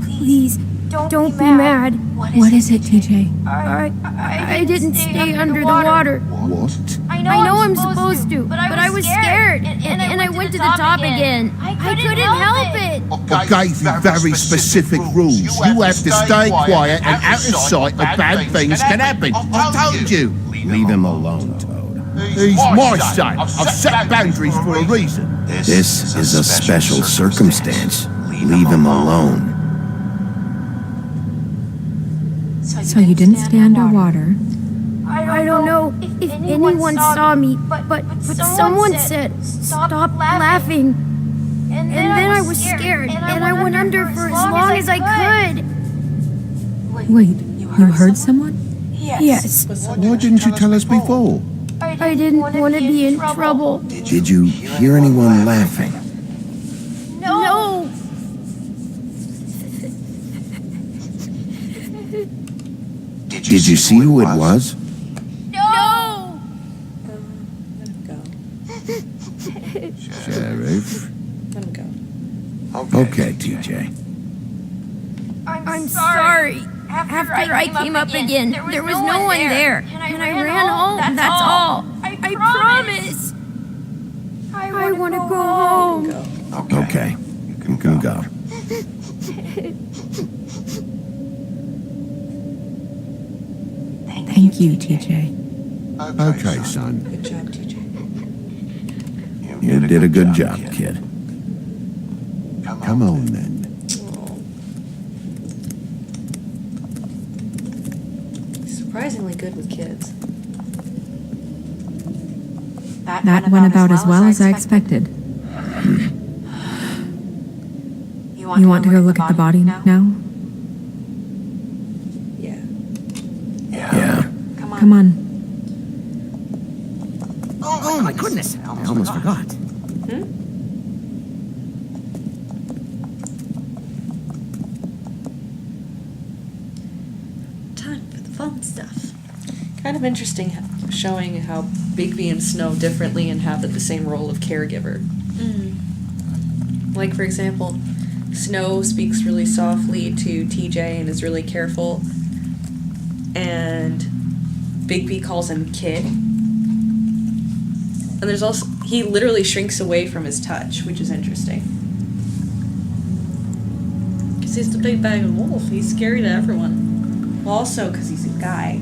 S10: Please, don't be mad.
S7: What is it, TJ?
S10: I didn't stay under the water.
S8: What?
S10: I know I'm supposed to, but I was scared, and I went to the top again. I couldn't help it.
S8: I gave you very specific rules. You have to stay quiet and out of sight or bad things can happen. I told you.
S4: Leave him alone, Toad.
S8: He's my son. I've set boundaries for a reason.
S4: This is a special circumstance. Leave him alone.
S7: So you didn't stay underwater.
S10: I don't know if anyone saw me, but someone said, stop laughing. And then I was scared, and I went under for as long as I could.
S7: Wait, you heard someone?
S10: Yes.
S8: Why didn't you tell us before?
S10: I didn't want to be in trouble.
S4: Did you hear anyone laughing?
S10: No.
S4: Did you see who it was?
S10: No.
S2: Go.
S4: Sheriff?
S2: Let him go.
S4: Okay, TJ.
S10: I'm sorry. After I came up again, there was no one there, and I ran home, that's all. I promise. I want to go home.
S4: Okay, you can go.
S7: Thank you, TJ.
S8: Okay, son.
S2: Good job, TJ.
S4: You did a good job, kid.
S8: Come on, then.
S2: Surprisingly good with kids.
S7: That went about as well as I expected. You want to go look at the body now?
S2: Yeah.
S4: Yeah.
S7: Come on.
S9: Oh my goodness, I almost forgot.
S1: Time for the fun stuff.
S2: Kind of interesting showing how Bigby and Snow differently and have the same role of caregiver. Like, for example, Snow speaks really softly to TJ and is really careful, and Bigby calls him kid. And there's also, he literally shrinks away from his touch, which is interesting.
S1: Because he's the big bag of wolf. He's scary to everyone.
S2: Well, also because he's a guy.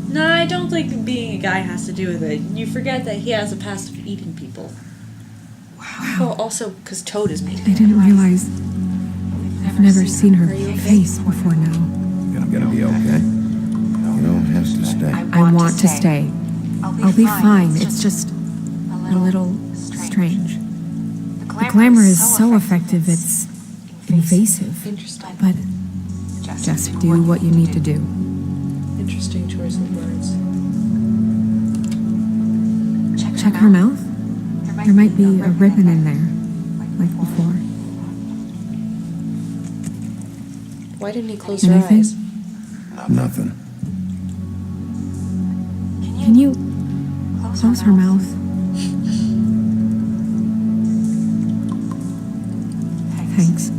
S1: No, I don't think being a guy has to do with it. You forget that he has a past of eating people.
S2: Well, also because Toad is mean.
S7: I didn't realize. I've never seen her face before now.
S4: Gonna be okay. You don't have to stay.
S7: I want to stay. I'll be fine. It's just a little strange. The glamour is so effective, it's invasive.
S2: Interesting.
S7: But just do what you need to do.
S2: Interesting choice of words.
S7: Check her mouth. There might be a ribbon in there, like before.
S2: Why didn't he close her
S7: Anything?
S2: eyes?
S4: Nothing.
S7: Can you close her mouth? Thanks.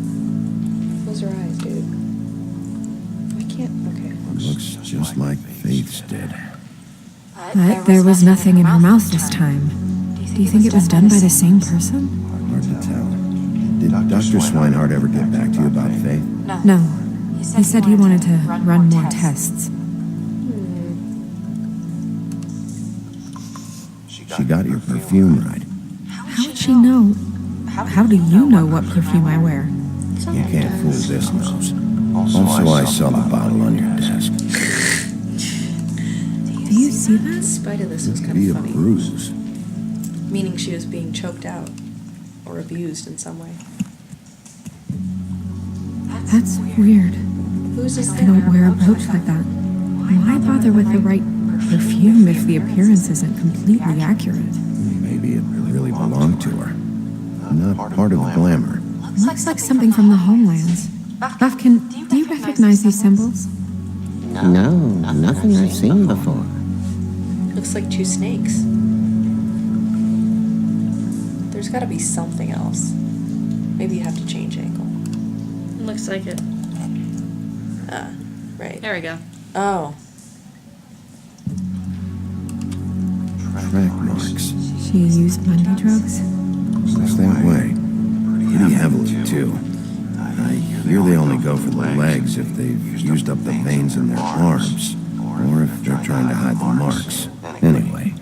S2: Close her eyes, dude. I can't. Okay.
S4: Looks just like Faith's did.
S7: But there was nothing in her mouth this time. Do you think it was done by the same person?
S4: Hard to tell. Did Dr. Swinehart ever get back to you about Faith?
S7: No. He said he wanted to run more tests.
S4: She got your perfume right.
S7: How would she know? How do you know what perfume I wear?
S4: You can't fool this nose. Also, I saw the bottle on your desk.
S7: Do you see that?
S2: In spite of this, it was
S4: Could
S2: kind
S4: be a
S2: of funny.
S4: bruise.
S2: Meaning she was being choked out or abused in some way.
S7: That's weird.
S2: Who's this
S7: I
S2: thing?
S7: don't wear a brooch like that. Why bother with the right perfume if the appearance isn't completely accurate?
S4: Maybe it really belonged to her. Not part of the glamour.
S7: Looks like something from the homelands. Buffkin, do you recognize these symbols?
S11: No, nothing I've seen before.
S2: Looks like two snakes. There's gotta be something else. Maybe you have to change angle.
S1: Looks like it.
S2: Right.
S1: There we go.
S2: Oh.
S4: Track marks.
S7: She used Monday drugs?
S4: Looks that way. Pretty heavily, too. I hear they only go for the legs if they've used up the veins in their arms, or if they're trying to hide the marks. Anyway,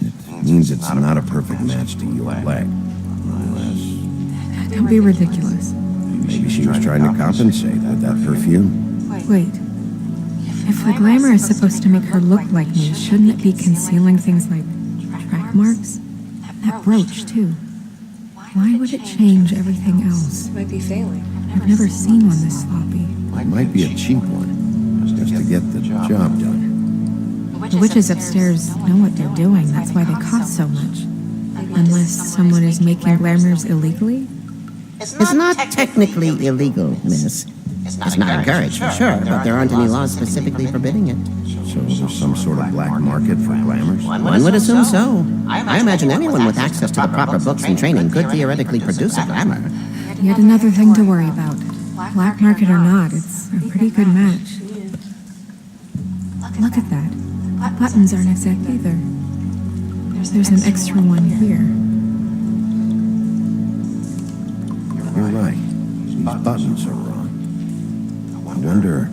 S4: it means it's not a perfect match to your leg. Unless
S7: Don't be ridiculous.
S4: maybe she was trying to compensate with that perfume.
S7: Wait. If the glamour is supposed to make her look like me, shouldn't it be concealing things like track marks? That brooch, too. Why would it change everything else?
S2: It might be failing.
S7: I've never seen one this sloppy.
S4: It might be a cheap one, just to get the job done.
S7: The witches upstairs know what they're doing. That's why they cost so much. Unless someone is making glamours illegally?
S11: It's not technically illegal, miss. It's not encouraged, for sure, but there aren't any laws specifically forbidding it.
S4: So there's some sort of black market for glamours?
S11: One would assume so. I imagine anyone with access to the proper books and training could theoretically produce a glamour.
S7: Yet another thing to worry about. Black market or not, it's a pretty good match. Look at that. The buttons aren't exact either. There's an extra one here.
S4: You're right. These buttons are wrong. I wonder...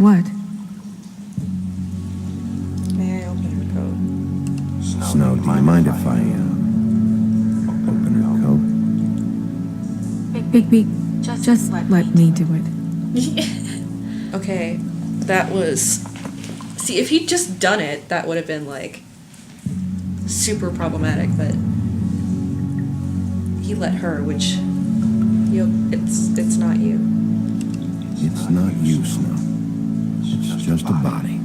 S7: What?
S2: May I open her coat?
S4: Snow, do you mind if I, open her coat?
S7: Bigby, just let me do it.
S2: Okay, that was... See, if he'd just done it, that would have been, like, super problematic, but... He let her, which... It's not you.
S4: It's not you, Snow. It's just a body.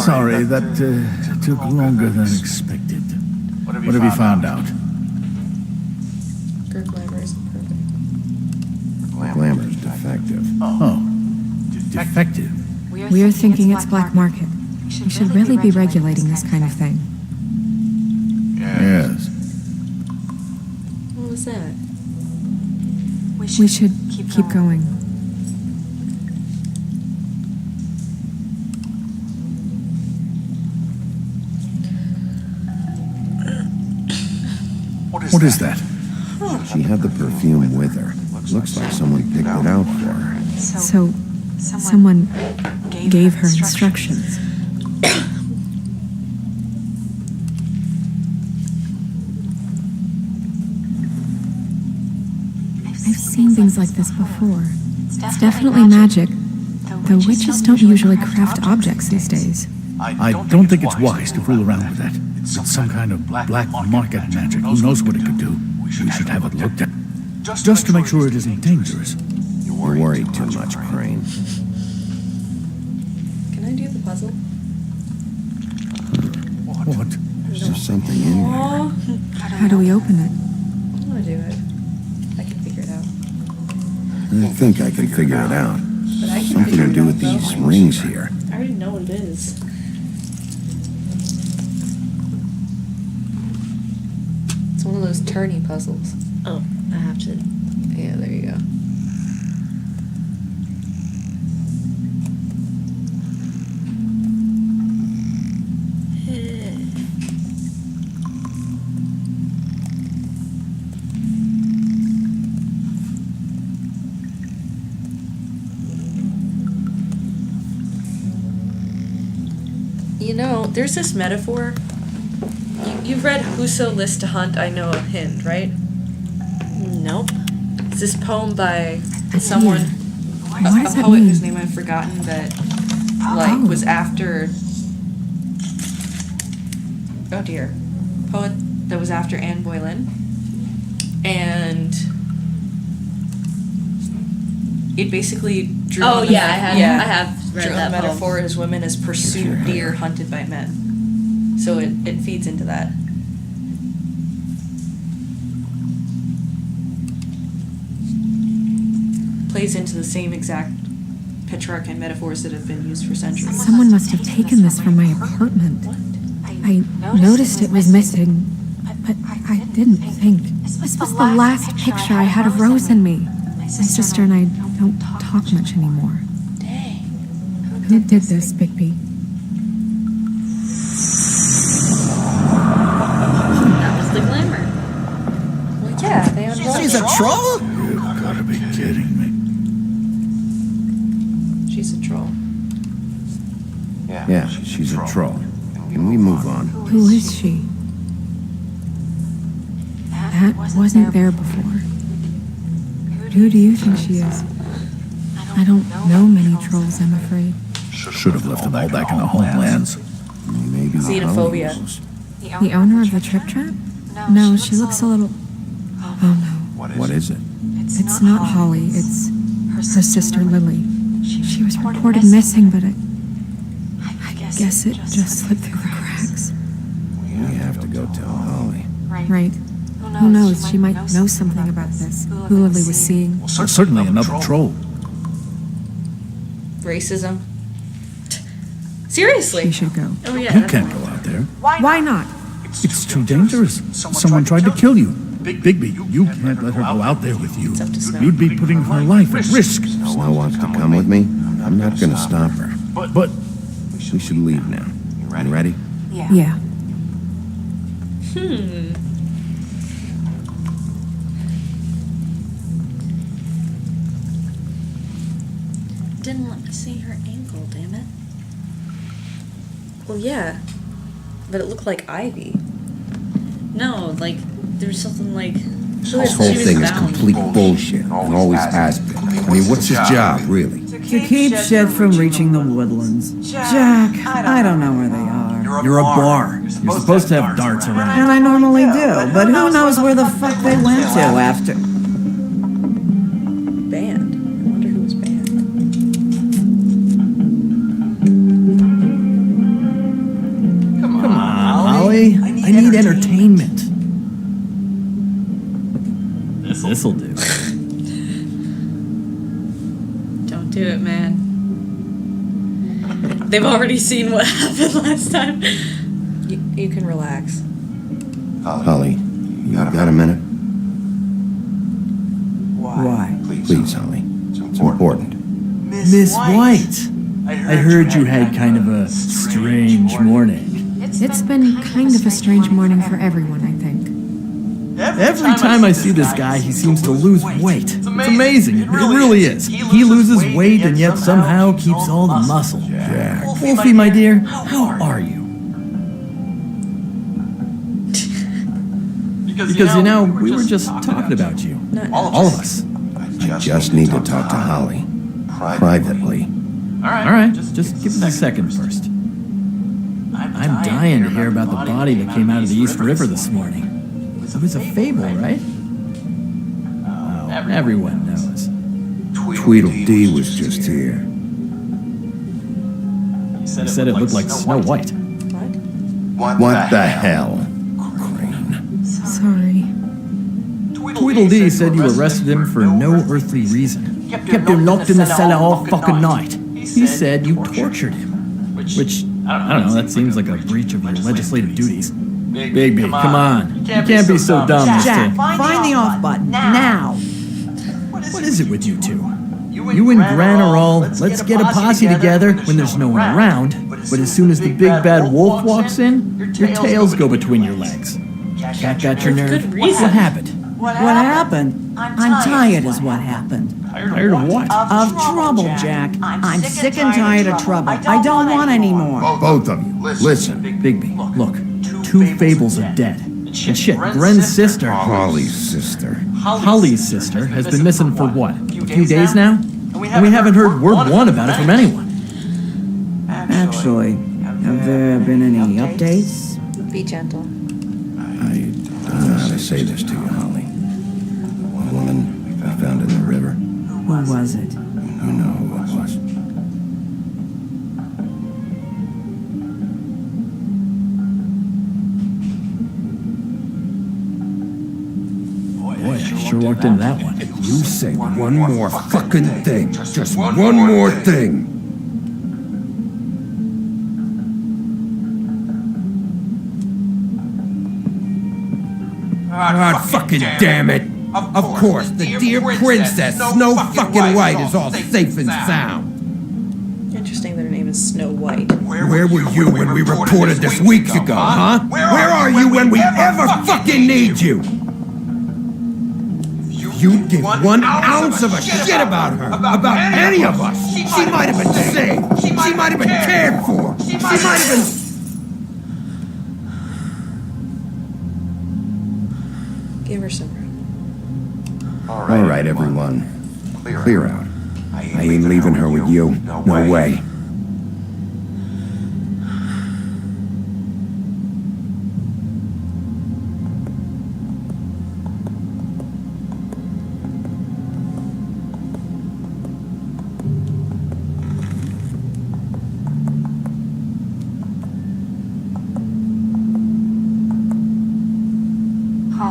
S6: Sorry, that took longer than expected. What have you found out?
S2: Her glamour isn't perfect.
S4: Glamour's defective.
S6: Oh, defective.
S7: We're thinking it's black market. We should really be regulating this kind of thing.
S6: Yes.
S2: What was that?
S7: We should keep going.
S6: What is that?
S4: She had the perfume with her. Looks like someone picked it out for her.
S7: So, someone gave her instructions. I've seen things like this before. It's definitely magic, though witches don't usually craft objects these days.
S6: I don't think it's wise to fool around with that. It's some kind of black market magic. Who knows what it could do? We should have it looked at. Just to make sure it isn't dangerous.
S4: You worry too much, Crane.
S2: Can I do the puzzle?
S6: What?
S4: There's something in there.
S2: Aw.
S7: How do we open it?
S2: I want to do it. I can figure it out.
S4: I think I can figure it out.
S2: But I can
S4: Something
S2: figure
S4: to
S2: it
S4: do
S2: out,
S4: with
S2: though.
S4: these rings here.
S2: I already know what it is. It's one of those turny puzzles.
S1: Oh, I have to.
S2: Yeah, there you go. There's this metaphor. You've read Whoso Lists to Hunt, I Know a Hind, right?
S1: Nope.
S2: It's this poem by someone,
S7: What
S2: a
S7: does that
S2: poet
S7: mean?
S2: whose name I've forgotten, that was after. Oh dear, poet that was after Anne Boleyn, and it basically drew.
S1: Oh
S2: on the
S1: yeah, I
S2: fact-
S1: have read
S2: drew on
S1: that
S2: the
S1: poem.
S2: metaphor as women as pursued deer hunted by men. So it feeds into that. Plays into the same exact patriarchy metaphors that have been used for centuries.
S7: Someone must have taken this from my apartment. I noticed it was missing, but I didn't think. This was the last picture I had of Rose and me. My sister and I don't talk much anymore.
S2: Dang.
S7: Who did this, Bigby?
S1: That was the glamour.
S2: Well, yeah, they unrolled.
S11: She's a troll?
S6: You've got to be kidding me.
S2: She's a troll.
S4: Yeah, she's a troll. Can we move on?
S7: Who is she? That wasn't there before. Who do you think she is? I don't know many trolls, I'm afraid.
S6: Should have left them all back in the homelands.
S4: Maybe
S2: Xenophobia.
S7: The owner of the Trip Trap? No, she looks a little... Oh no.
S4: What is it?
S7: It's not Holly, it's her sister Lily. She was reported missing, but I guess it just slipped through the cracks.
S4: We have to go tell Holly.
S7: Right. Who knows, she might know something about this. Who Lily was seeing.
S6: Certainly another troll.
S2: Racism.
S7: She
S2: Seriously.
S7: should go.
S1: Oh yeah.
S6: You
S1: that's-
S6: can't go out there.
S7: Why not?
S6: It's too dangerous. Someone tried to kill you. Bigby, you can't let her go out there with you.
S2: It's up to Snow.
S6: You'd be putting her life at risk.
S4: Snow wants to come with me. I'm not gonna stop her.
S6: But
S4: We should leave now. You ready?
S7: Yeah.
S1: Didn't let me see her ankle, damn it.
S2: Well, yeah. But it looked like ivy.
S1: No, like there's something like.
S4: This whole thing is complete bullshit, and always has been. I mean, what's his job, really?
S3: To keep shit from reaching the woodlands. Jack, I don't know where they are.
S6: you're a bar. You're supposed to have darts around.
S3: And I normally do, but who knows where the fuck they went to after.
S2: Banned. I wonder who was banned.
S6: Come on, Holly. I need entertainment. This'll do.
S1: Don't do it, man. They've already seen what happened last time.
S2: You can relax.
S4: Holly, you got a minute?
S3: Why?
S4: Please, Holly. It's important.
S6: Miss White. I heard you had kind of a strange morning.
S7: It's been kind of a strange morning for everyone, I think.
S6: Every time I see this guy, he seems to lose weight. It's amazing. It really is. He loses weight and yet somehow keeps all the muscle.
S4: Jack.
S6: Wolfie, my dear, how are you? Because, you know, we were just talking about you. All of us.
S4: I just need to talk to Holly. Privately.
S6: All right, just give me a second first. I'm dying to hear about the body that came out of the East River this morning. It was a fable, right? Oh, everyone knows.
S4: Tweedledee was just here.
S6: He said it looked like Snow White.
S4: What the hell?
S7: Sorry.
S6: Tweedledee said you arrested him for no earthly reason. Kept him locked in the cellar all fucking night. He said you tortured him. Which, I don't know, that seems like a breach of your legislative duties. Bigby, come on. You can't be so dumb as
S3: Jack,
S6: to...
S3: find the off button, now.
S6: What is it with you two? You and Gran are all, let's get a posse together when there's no one around, but as soon as the big bad wolf walks in, your tails go between your legs. Cat got your nerve?
S1: Good
S6: What
S1: reason.
S6: happened?
S3: What happened? I'm tired is what happened.
S6: Tired of what?
S3: Of trouble, Jack. I'm sick and tired of trouble. I don't want any more.
S5: Both of you, listen.
S6: Bigby, look. 2 Fables are dead. And shit, Gren's sister,
S4: Holly's sister.
S6: Holly's sister, has been missing for what? A few days now? And we haven't heard word one about it from anyone.
S3: Actually, have there been any updates?
S2: Be gentle.
S4: I don't know how to say this to you, Holly. A woman I found in the river.
S3: Who was it?
S4: You know who it was.
S6: Boy, I sure walked into that one.
S4: You say one more fucking thing. Just one more thing. God fucking damn it! Of course, the dear princess, Snow fucking White, is all safe and sound.
S2: Interesting that her name is Snow White.
S4: Where were you when we reported this weeks ago, huh? Where are you when we ever fucking need you? You'd give 1 ounce of a shit about her, about any of us. She might have been saved. She might have been cared for. She might have been...
S2: Give her some room.
S4: All right, everyone. Clear out. I ain't leaving her with you. No way.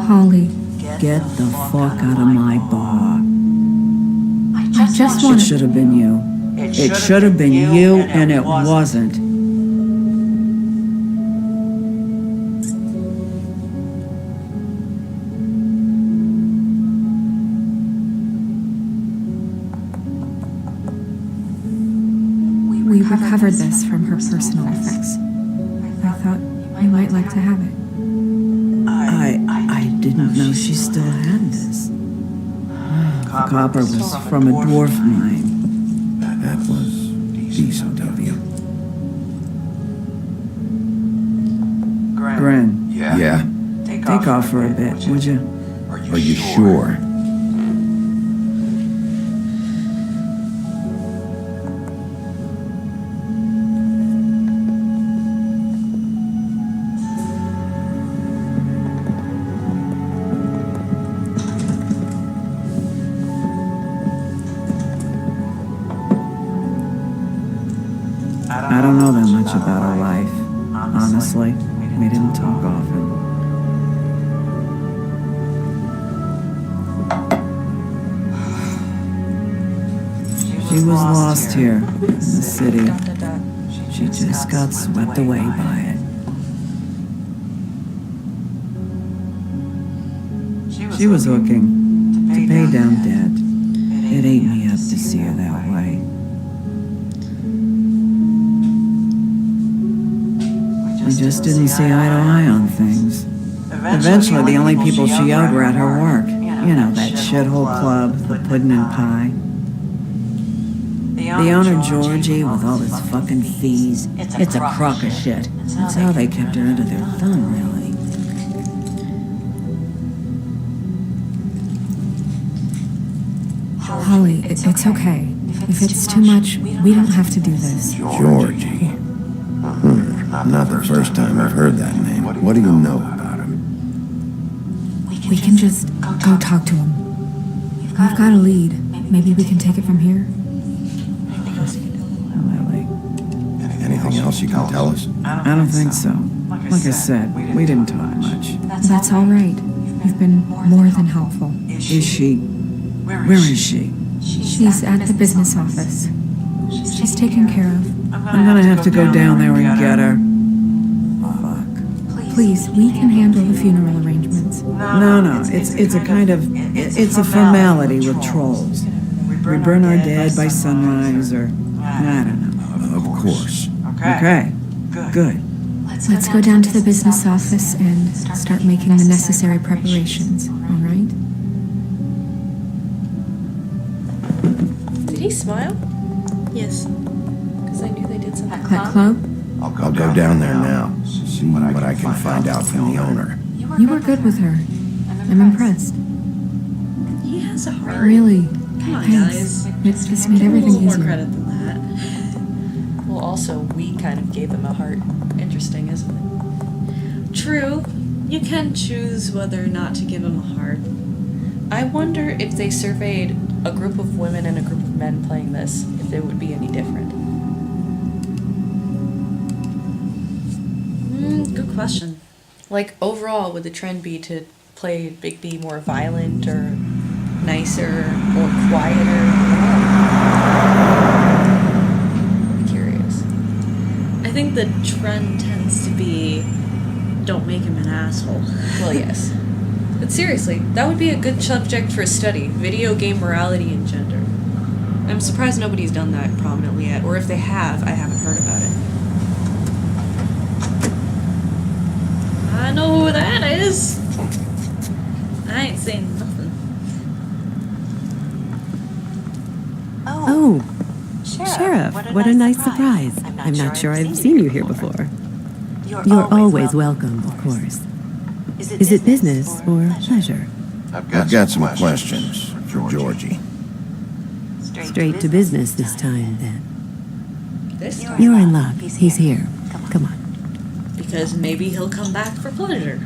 S7: Holly,
S3: Get the fuck out of my bar. I just want. It should have been you. It should have been you, and it wasn't.
S7: We recovered this from her personal effects. I thought you might like to have it.
S3: I didn't know she still had this. The copper was from a dwarf mine.
S4: That was decent of you.
S3: Gren,
S4: Yeah?
S3: take off for a bit, would you?
S4: Are you sure?
S3: I don't know that much about her life. Honestly, we didn't talk often. She was lost here in the city. She just got swept away by it. She was looking to pay down debt. It ate me up to see her that way. We just didn't see eye to eye on things. Eventually, the only people she owed were at her work. You know, that shithole club, the Puddin' and Pie. The owner, Georgie, with all his fucking fees, it's a crock of shit. That's how they kept her under their thumb, really.
S7: Holly, it's okay. If it's too much, we don't have to do this.
S4: Georgie. Not the first time I've heard that name. What do you know about him?
S7: We can just go talk to him. I've got a lead. Maybe we can take it from here.
S3: Lily.
S4: Anything else you can tell us?
S3: I don't think so. Like I said, we didn't talk much.
S7: That's all right. You've been more than helpful.
S3: Is she? Where is she?
S7: She's at the business office. She's taken care of.
S3: I'm gonna have to go down there and get her. Fuck.
S7: Please, we can handle the funeral arrangements.
S3: No, it's a kind of, it's a formality with trolls. We burn our dead by sunrise, or, I don't know.
S4: Of course.
S3: Okay, good.
S7: Let's go down to the business office and start making the necessary preparations, all right?
S2: Did he smile?
S1: Yes.
S2: Because I knew they did something.
S7: That club?
S4: I'll go down there now, see what I can find out from the owner.
S7: You were good with her. I'm impressed.
S1: He has a heart.
S7: Really.
S1: Come on,
S7: Thanks.
S1: guys.
S7: This made
S1: Give him a
S7: everything
S1: little more
S7: easier.
S1: credit than that.
S2: Well, also, we kind of gave him a heart. Interesting, isn't it?
S1: True. You can choose whether or not to give him a heart.
S2: I wonder if they surveyed a group of women and a group of men playing this, if it would be any different.
S1: Good question.
S2: Like, overall, would the trend be to play Big B more violent or nicer or quieter? I'm curious.
S1: I think the trend tends to be don't make him an asshole.
S2: Well, yes. But seriously, that would be a good subject for a study. Video game morality and gender. I'm surprised nobody's done that prominently yet, or if they have, I haven't heard about it.
S1: I know who that is. I ain't saying nothing.
S12: Oh, Sheriff, what a nice surprise. I'm not sure I've seen you here before. You're always welcome, of course. Is it business or pleasure?
S4: I've got some questions for Georgie.
S12: Straight to business this time, then.
S2: This time?
S12: You're in luck. He's here. Come on.
S1: Because maybe he'll come back for pleasure.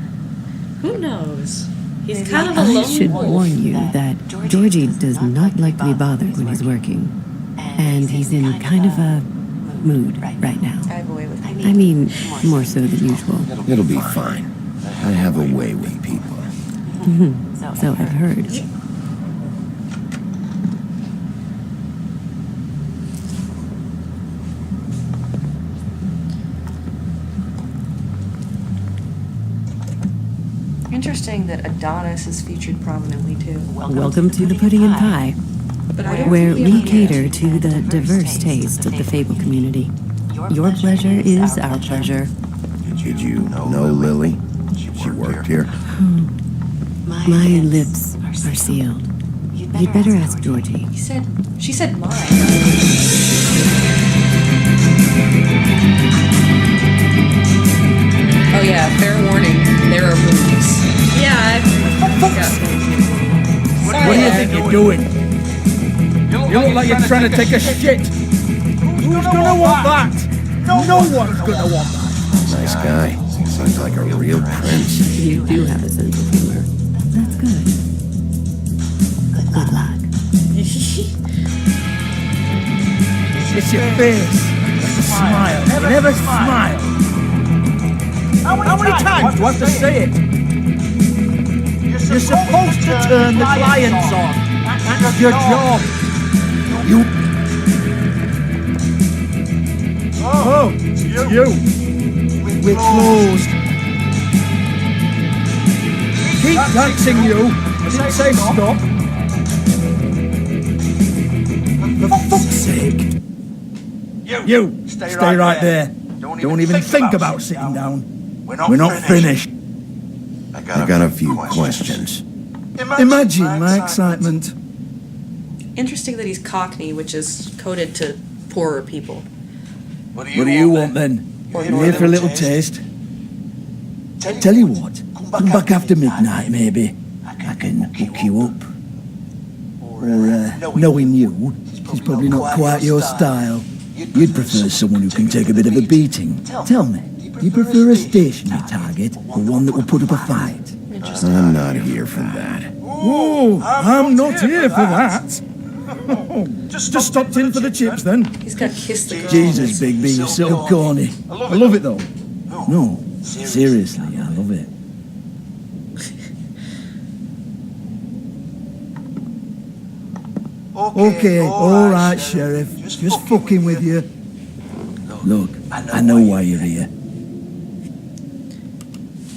S1: Who knows? He's kind of a
S12: I
S1: lone
S12: should
S1: wolf.
S12: warn you that Georgie does not like to be bothered when he's working. And he's in kind of a mood right now.
S2: I have a way with me.
S12: I mean, more so than usual.
S4: It'll be fine. I have a way with people.
S12: So I've heard.
S2: Interesting that Adonis is featured prominently too.
S12: Welcome to the Pudding and Pie,
S2: But I don't
S12: where
S2: think
S12: we
S2: have
S12: cater to the diverse tastes of the Fable community. Your pleasure is our pleasure.
S4: Did you know Lily? She worked here.
S12: My lips are sealed. You'd better ask Georgie.
S2: She said mine. Oh yeah, fair warning. There are movies.
S1: Yeah,
S6: What do you think you're doing? You look like you're trying to take a shit. Who's gonna want that? No one's gonna want that.
S4: Nice guy. Seems like a real prince.
S12: You do have a sense of humor. That's good. Good luck.
S6: It's your face. Smile. You never smile. How many times do I have to say it? You're supposed to turn the clients on. That's your job.
S4: You...
S6: Oh, it's you. We're closed. Keep dancing, you. I didn't say stop. For fuck's sake. You, stay right there. Don't even think about sitting down. We're not finished.
S4: I got a few questions.
S6: Imagine my excitement.
S2: Interesting that he's Cockney, which is coded to poorer people.
S6: What do you want then? You here for a little taste? Tell you what, come back after midnight maybe. I can hook you up. Or, knowing you, it's probably not quite your style. You'd prefer someone who can take a bit of a beating. Tell me, you prefer a stationary target or one that will put up a fight?
S4: I'm not here for that.
S6: Oh, I'm not here for that. Just stopped in for the chips then.
S2: He's got kissed the girl.
S6: Jesus, Big B, you're so corny. I love it though. No, seriously, I love it. Okay, alright, Sheriff. Just fucking with you. Look, I know why you're here.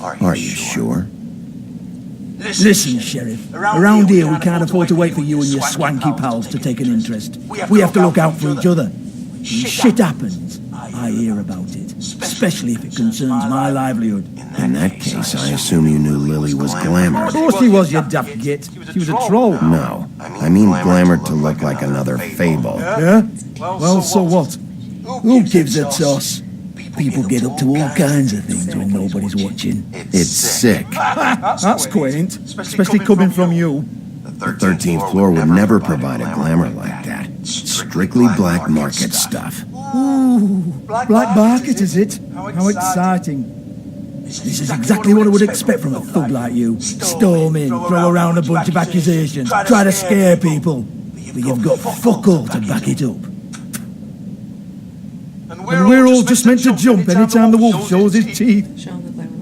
S4: Are you sure?
S6: Listen, Sheriff. Around here, we can't afford to wait for you and your swanky pals to take an interest. We have to look out for each other. When shit happens, I hear about it. especially if it concerns my livelihood.
S4: In that case, I assume you knew Lily was glamour.
S6: Of course she was, you daft git. She was a troll.
S4: No, I mean glamour to look like another fable.
S6: Yeah? Well, so what? Who gives a toss? People get up to all kinds of things when nobody's watching.
S4: It's sick.
S6: That's quaint, especially coming from you.
S4: The 13th floor would never provide a glamour like that. Strictly black market stuff.
S6: Ooh, black market, is it? How exciting. This is exactly what I would expect from a thug like you. Storm in, throw around a bunch of accusations, try to scare people. But you've got fuck all to back it up. And we're all just meant to jump anytime the wolf shows his teeth.
S2: Show him the glamour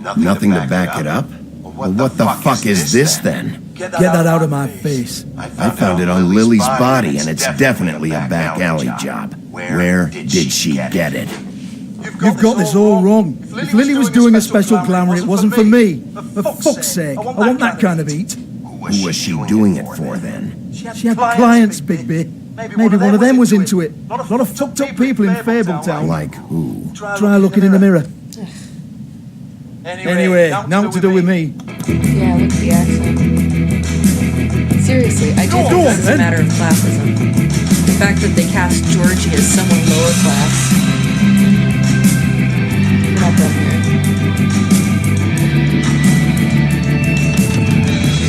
S2: box.
S4: Nothing to back it up? Well, what the fuck is this then?
S6: Get that out of my face.
S4: I found it on Lily's body, and it's definitely a back alley job. Where did she get it?
S6: You've got this all wrong. If Lily was doing a special glamour, it wasn't for me. For fuck's sake, I want that kind of eat.
S4: Who was she doing it for then?
S6: She had clients, Bigby. Maybe one of them was into it. A lot of fucked up people in Fabletown.
S4: Like who?
S6: Try looking in the mirror. Anyway, now to do with me.
S2: Yeah, look at the accent. Seriously, I do think this is a matter of classism. The fact that they cast Georgie as someone lower class. We're not done here.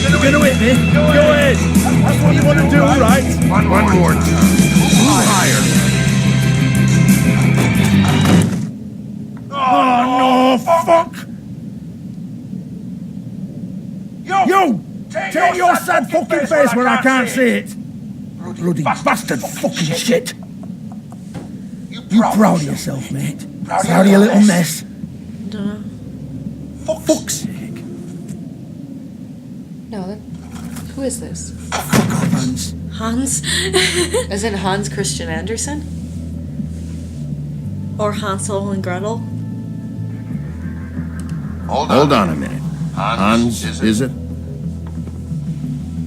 S6: You're gonna hit me? Go ahead. That's what you want to do, right?
S4: One more time. Higher.
S6: Oh, no, fuck! You! Take your sad fucking face where I can't see it! Bloody bastard fucking shit! You proud of yourself, mate? Proud of your little mess?
S1: Dunno.
S6: Fuck's sake.
S2: No, who is this?
S6: Fuck off, Hans.
S1: Hans?
S2: As in Hans Christian Andersen?
S1: Or Hansel and Gretel?
S4: Hold on a minute. Hans, is it?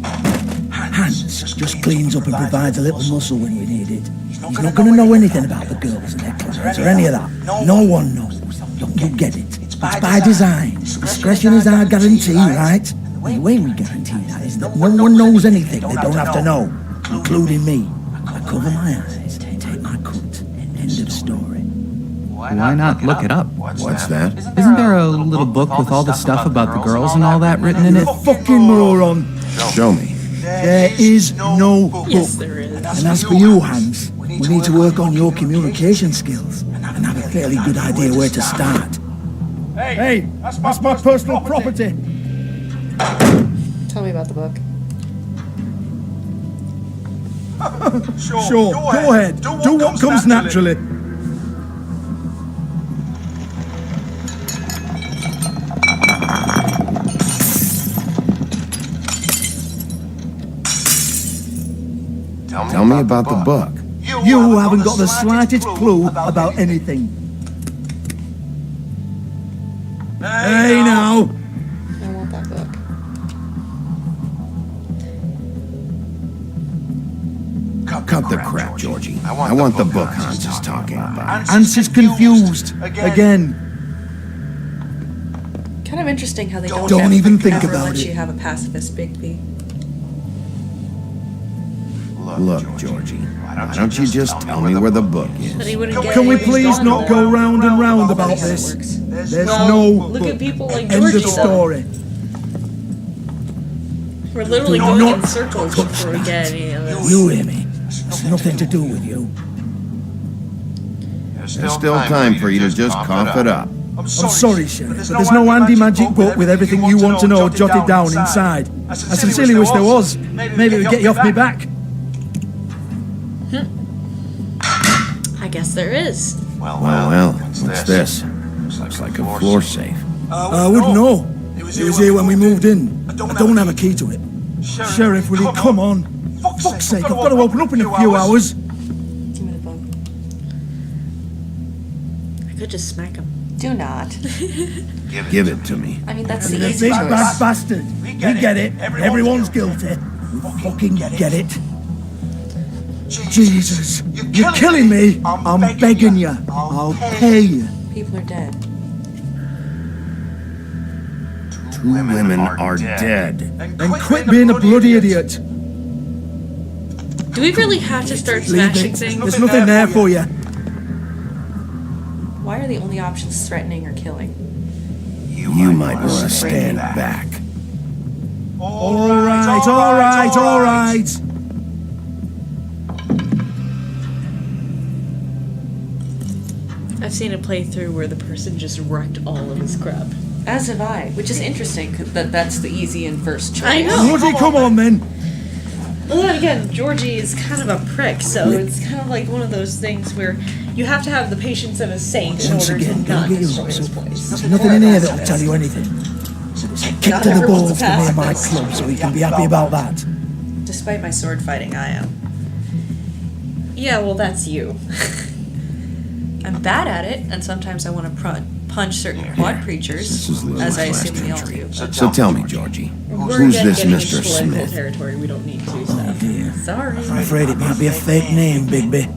S6: Hans just cleans up and provides a little muscle when we need it. He's not going to know anything about the girls and their clients or any of that. No one knows. You get it. It's by design. Discretion is our guarantee, right? The way we guarantee that is that no one knows anything they don't have to know, including me. I cover my eyes, take my cut. End of story.
S13: Why not look it up?
S4: What's that?
S13: Isn't there a little book with all the stuff about the girls and all that written in it?
S6: Fucking moron.
S4: Show me.
S6: There is no book.
S1: Yes, there is.
S6: And as for you, Hans, we need to work on your communication skills and have a fairly good idea where to start. Hey, that's my personal property.
S2: Tell me about the book.
S6: Sure, go ahead. Do what comes naturally.
S4: Tell me about the book.
S6: You haven't got the slightest clue about anything. Hey now!
S2: I want that book.
S4: Cut the crap, Georgie. I want the book Hans is talking about.
S6: Hans is confused. Again.
S2: Kind of interesting how they don't
S6: even think
S2: ever
S6: about
S2: let
S6: it.
S2: you have a pacifist Bigby.
S4: Look, Georgie, why don't you just tell me where the book
S1: But he
S4: is?
S1: wouldn't get
S6: Can we
S1: it.
S6: please not go round and round about this? There's no
S1: Look
S6: book.
S1: at people like
S6: End
S1: Georgie,
S6: of story.
S1: We're literally
S6: Do
S1: going
S6: not
S1: in circles
S6: touch
S1: before we
S6: that.
S1: get any of this.
S6: You hear me? It's nothing to do with you.
S4: There's still time for you to just cough it up.
S6: I'm sorry, Sheriff, but there's no handy magic book with everything you want to know jotted down inside. I sincerely wish there was. Maybe it would get you off me back.
S1: I guess there is.
S4: Well, what's this? Looks like a floor safe.
S6: I wouldn't know. It was here when we moved in. I don't have a key to it. Sheriff, will you come on? Fuck's sake, I've got to open up in a few hours.
S2: Give me the book.
S1: I could just smack him.
S2: Do not.
S4: Give it to me.
S2: I mean, that's the
S6: Big
S2: easy
S6: bad
S2: choice.
S6: bastard. We get it. Everyone's guilty. We fucking get it. Jesus, you're killing me. I'm begging you. I'll pay you.
S2: People are dead.
S4: 2 women are dead.
S6: Then quit being a bloody idiot.
S1: Do we really have to start
S6: Leave
S1: smashing
S6: it.
S1: things?
S6: There's nothing there for you.
S2: Why are the only options threatening or killing?
S4: You might want to stand back.
S6: All right.
S1: I've seen a playthrough where the person just wrecked all of his crap.
S2: As have I, which is interesting, 'cause that's the easy and first choice.
S1: I know.
S6: Bloody come on then.
S1: Well, then again, Georgie is kind of a prick, so it's kind of like one of those things where you have to have the patience of a saint in
S6: Once
S1: order
S6: again,
S1: to
S6: don't
S1: not
S6: get your
S1: destroy
S6: hopes
S1: his
S6: up.
S1: place.
S6: There's nothing in here that'll tell you anything. Kick
S1: Not
S6: to the
S1: everyone's
S6: balls
S1: a
S6: for me and my
S1: pacifist.
S6: club, so you can be happy about that.
S2: Despite my sword fighting, I am.
S1: Yeah, well, that's you.
S2: I'm bad at it, and sometimes I want to punch certain quad creatures,
S4: This is Lily's
S2: as I
S4: last
S2: assume we all
S4: entry.
S2: do.
S4: So tell me, Georgie,
S1: We're
S4: who's
S1: again
S4: this
S1: getting
S4: Mr.
S1: into political
S4: Smith?
S1: territory we don't need to,
S6: Oh
S1: Steph.
S6: dear.
S1: Sorry.
S6: I'm afraid it might be a fake name, Bigby.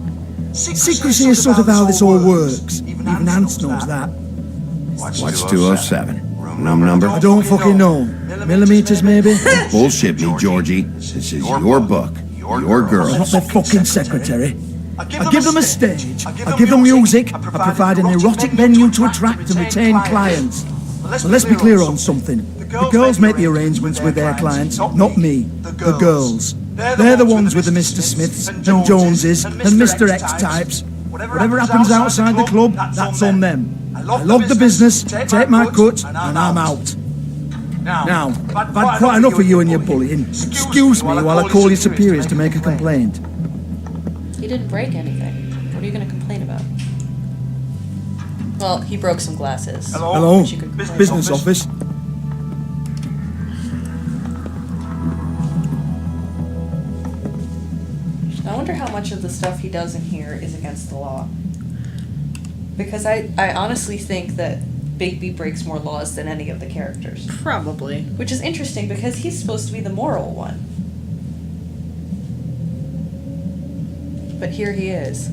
S6: Secrecy is sort of how this all works. Even Ants knows that.
S4: What's 207? Room number?
S6: I don't fucking know. Millimeters, maybe?
S4: Bullshit me, Georgie. This is your book, your
S6: I'm not
S4: girls.
S6: their fucking secretary. I give them a stage, I give them music, I provide an erotic venue to attract and retain clients. But let's be clear on something. The girls make the arrangements with their clients, not me. The girls. They're the ones with the Mr. Smiths and Joneses and Mr. X types. Whatever happens outside the club, that's on them. I log the business, take my cut, and I'm out. Now, I've had quite enough of you and your bullying. Excuse me while I call your superiors to make a complaint.
S2: He didn't break anything. What are you going to complain about? Well, he broke some glasses.
S6: Hello?
S2: which you could complain
S6: Business
S2: about.
S6: office.
S2: I wonder how much of the stuff he does in here is against the law. Because I honestly think that Bigby breaks more laws than any of the characters.
S1: Probably.
S2: Which is interesting because he's supposed to be the moral one. But here he is.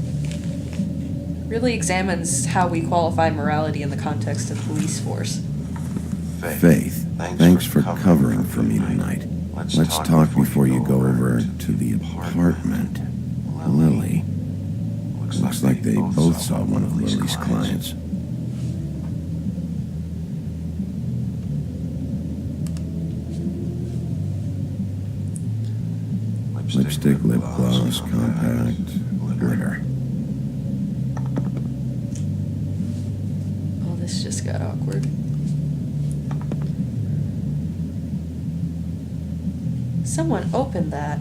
S2: Really examines how we qualify morality in the context of police force.
S4: Faith, thanks for covering for me tonight. Let's talk before you go over to the apartment. Lily. Looks like they both saw one of Lily's clients. Lipstick, lip gloss, compact, glitter.
S2: Oh, this just got awkward. Someone opened that.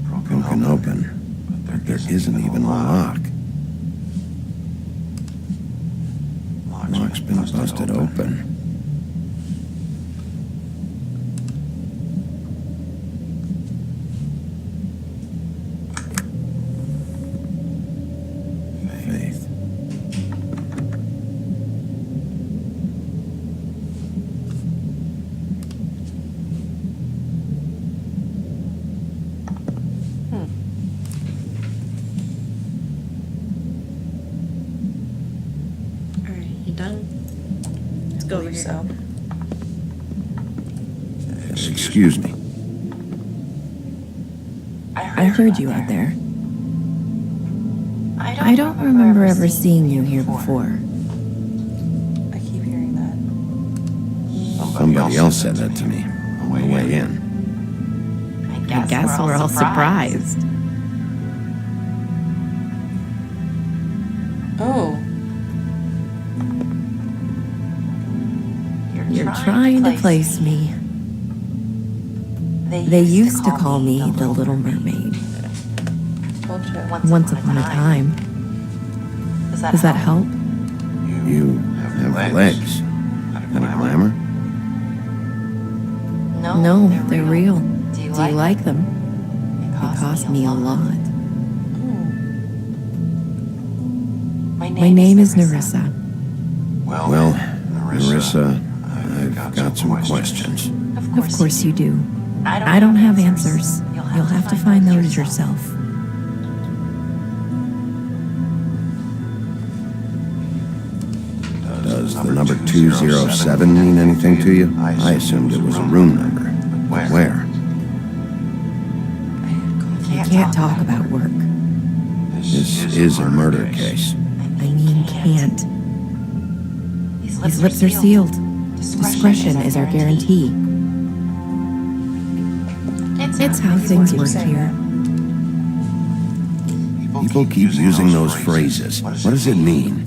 S4: Broken open, but there isn't even a lock. Lock's been busted open. Faith.
S1: Alright, you done? Let's go over here.
S2: So.
S4: Excuse me.
S7: I heard you out there. I don't remember ever seeing you here before.
S2: I keep hearing that.
S4: Somebody else said that to me on the way in.
S12: I guess we're all surprised.
S2: Oh.
S12: You're trying to place me. They used to call me the Little Mermaid.
S2: Told you.
S12: Once upon a time. Does that help?
S4: You have legs. And a glamour?
S12: No, they're real. Do you like them? They cost me a lot.
S2: Oh.
S7: My name is Nerissa.
S4: Well, Marissa, I've got some questions.
S12: Of course you do. I don't have answers. You'll have to find those yourself.
S4: Does the number 207 mean anything to you? I assumed it was a room number. But where?
S12: You can't talk about work.
S4: This is a murder case.
S12: I mean, can't. These lips are sealed. Discretion is our guarantee. It's how things work here.
S4: People keep using those phrases. What does it mean?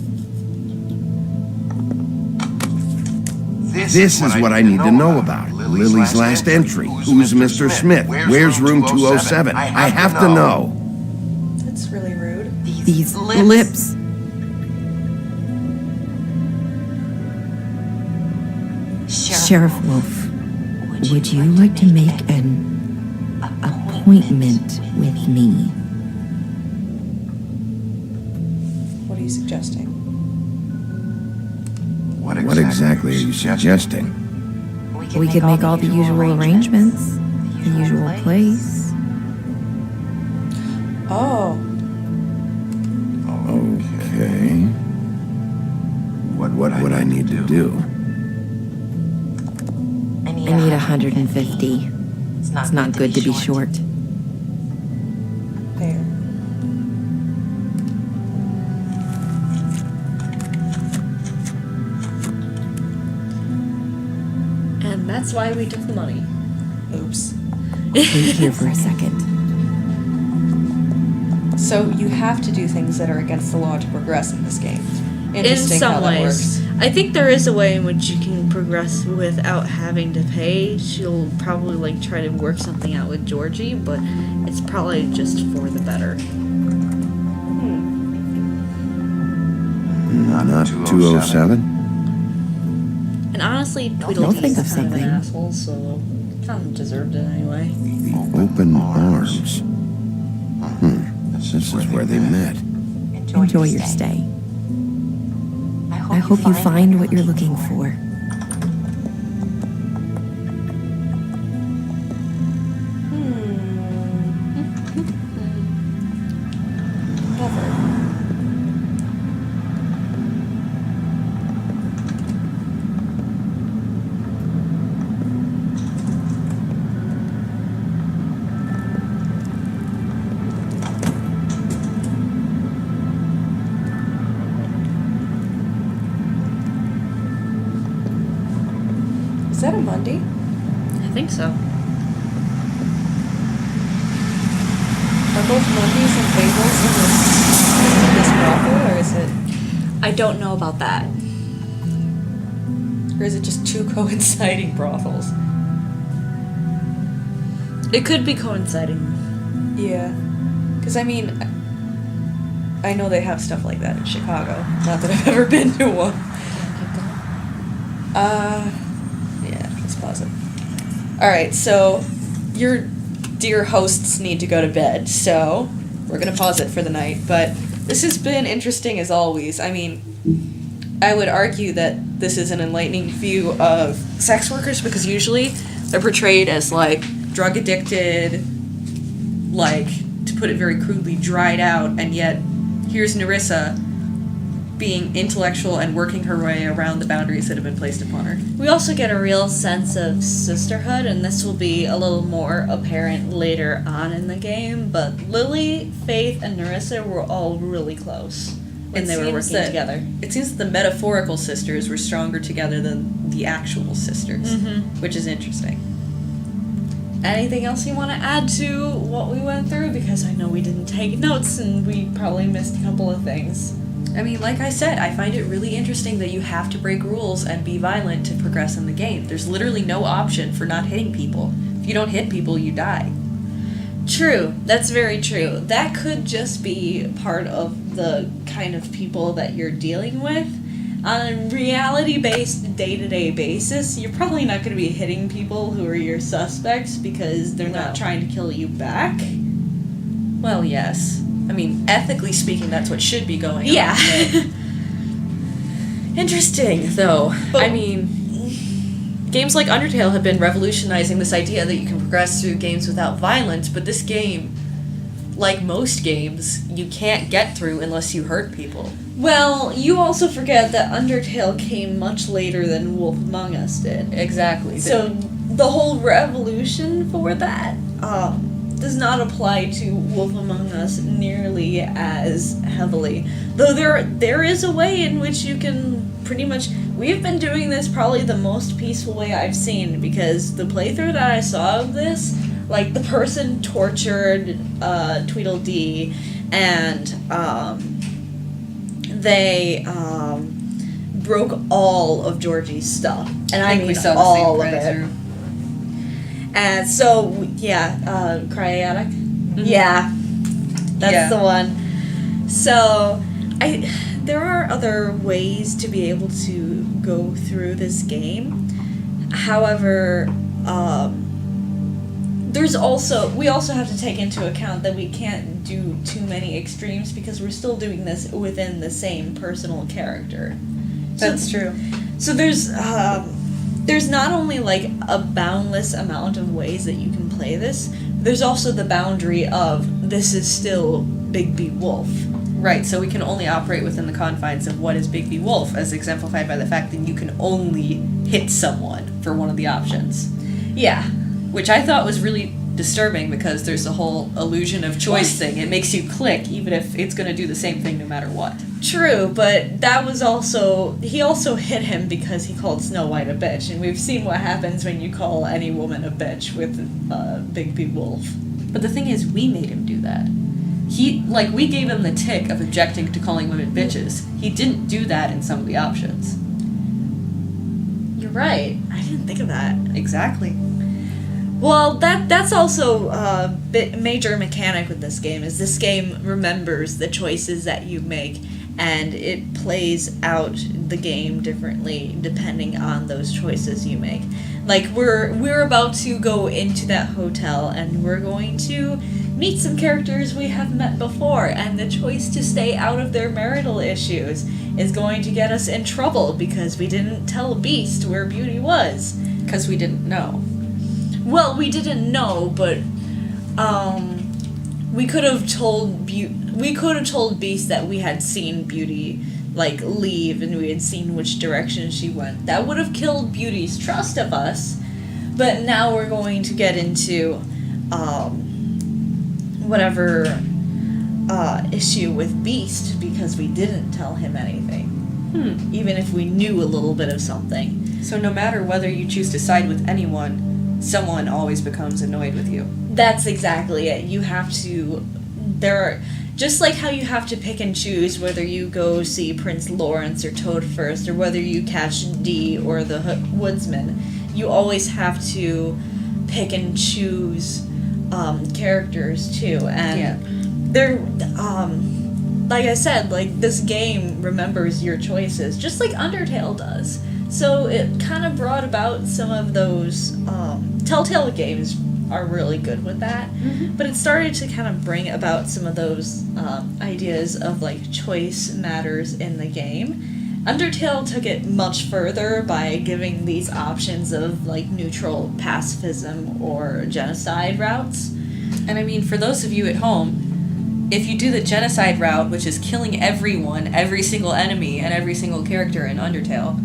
S4: This is what I need to know about. Lily's last entry. Who's Mr. Smith? Where's room 207? I have to know.
S2: That's really rude.
S12: These lips. Sheriff Wolf, would you like to make an appointment with me?
S2: What are you suggesting?
S4: What exactly are you suggesting?
S12: We could make all the usual arrangements, the usual place.
S2: Oh.
S4: Okay. What would I need to do?
S12: I need 150. It's not good to be short.
S2: Fair.
S1: And that's why we took the money.
S2: Oops.
S12: Wait here for a second.
S2: So you have to do things that are against the law to progress in this game. Interesting
S1: In some
S2: how that
S1: ways.
S2: works.
S1: I think there is a way in which you can progress without having to pay. She'll probably like try to work something out with Georgie, but it's probably just for the better.
S4: Not 207?
S1: And honestly,
S12: Don't
S1: Tweedledee
S12: think of
S1: is kind of an
S12: something.
S1: asshole, so kind of deserved it anyway.
S4: The open arms. This is where they met.
S12: Enjoy your stay. I hope you find what you're looking for.
S2: Is that a Monday?
S1: I think so.
S2: Are both Mondays and bagels in this brothel, or is it?
S1: I don't know about that.
S2: Or is it just two coinciding brothels?
S1: It could be coinciding.
S2: Yeah. Because, I mean, I know they have stuff like that in Chicago. Not that I've ever been to one. Yeah, let's pause it. Alright, so your dear hosts need to go to bed, so we're gonna pause it for the night. But this has been interesting as always. I mean, I would argue that this is an enlightening view of sex workers because usually they're portrayed as, like, drug addicted, like, to put it very crudely, dried out, and yet here's Nerissa being intellectual and working her way around the boundaries that have been placed upon her.
S1: We also get a real sense of sisterhood, and this will be a little more apparent later on in the game, but Lily, Faith, and Nerissa were all really close when they were working together.
S2: It seems that the metaphorical sisters were stronger together than the actual sisters, which is interesting.
S1: Anything else you want to add to what we went through? Because I know we didn't take notes and we probably missed a couple of things.
S2: I mean, like I said, I find it really interesting that you have to break rules and be violent to progress in the game. There's literally no option for not hitting people. If you don't hit people, you die.
S1: True, that's very true. That could just be part of the kind of people that you're dealing with. On a reality-based, day-to-day basis, you're probably not going to be hitting people who are your suspects because they're not trying to kill you back.
S2: Well, yes. I mean, ethically speaking, that's what should be going on.
S1: Yeah.
S2: Interesting, though.
S1: But-
S2: I mean, games like Undertale have been revolutionizing this idea that you can progress through games without violence, but this game, like most games, you can't get through unless you hurt people.
S1: Well, you also forget that Undertale came much later than Wolf Among Us did.
S2: Exactly.
S1: So the whole revolution for that does not apply to Wolf Among Us nearly as heavily. Though there is a way in which you can pretty much... We've been doing this probably the most peaceful way I've seen, because the playthrough that I saw of this, like, the person tortured Tweedledee, and they broke all of Georgie's stuff. And I mean
S2: we saw the
S1: all
S2: same
S1: of it.
S2: playthrough.
S1: And so, yeah, Cryatic? Yeah, that's the one. So, there are other ways to be able to go through this game. However, we also have to take into account that we can't do too many extremes because we're still doing this within the same personal character.
S2: That's true.
S1: So there's not only like a boundless amount of ways that you can play this, there's also the boundary of this is still Bigby Wolf.
S2: Right, so we can only operate within the confines of what is Bigby Wolf, as exemplified by the fact that you can only hit someone for one of the options.
S1: Yeah.
S2: Which I thought was really disturbing because there's the whole illusion of choice thing. It makes you click even if it's going to do the same thing no matter what.
S1: True, but that was also... He also hit him because he called Snow White a bitch, and we've seen what happens when you call any woman a bitch with Bigby Wolf.
S2: But the thing is, we made him do that. We gave him the tick of objecting to calling women bitches. He didn't do that in some of the options.
S1: You're right. I didn't think of that.
S2: Exactly.
S1: Well, that's also a major mechanic with this game, is this game remembers the choices that you make, and it plays out the game differently depending on those choices you make. Like, we're about to go into that hotel, and we're going to meet some characters we have met before, and the choice to stay out of their marital issues is going to get us in trouble because we didn't tell Beast where Beauty was.
S2: Because we didn't know.
S1: Well, we didn't know, but we could have told Beast that we had seen Beauty like leave and we had seen which direction she went. That would have killed Beauty's trust of us. But now we're going to get into whatever issue with Beast because we didn't tell him anything. Even if we knew a little bit of something.
S2: So no matter whether you choose to side with anyone, someone always becomes annoyed with you.
S1: That's exactly it. You have to... Just like how you have to pick and choose whether you go see Prince Lawrence or Toad first, or whether you catch Dee or the Woodsman, you always have to pick and choose characters too. And they're... like I said, like, this game remembers your choices, just like Undertale does. So it kind of brought about some of those... Telltale games are really good with that, but it started to kind of bring about some of those ideas of, like, choice matters in the game. Undertale took it much further by giving these options of, like, neutral pacifism or genocide routes.
S2: And I mean, for those of you at home, if you do the genocide route, which is killing everyone, every single enemy, and every single character in Undertale,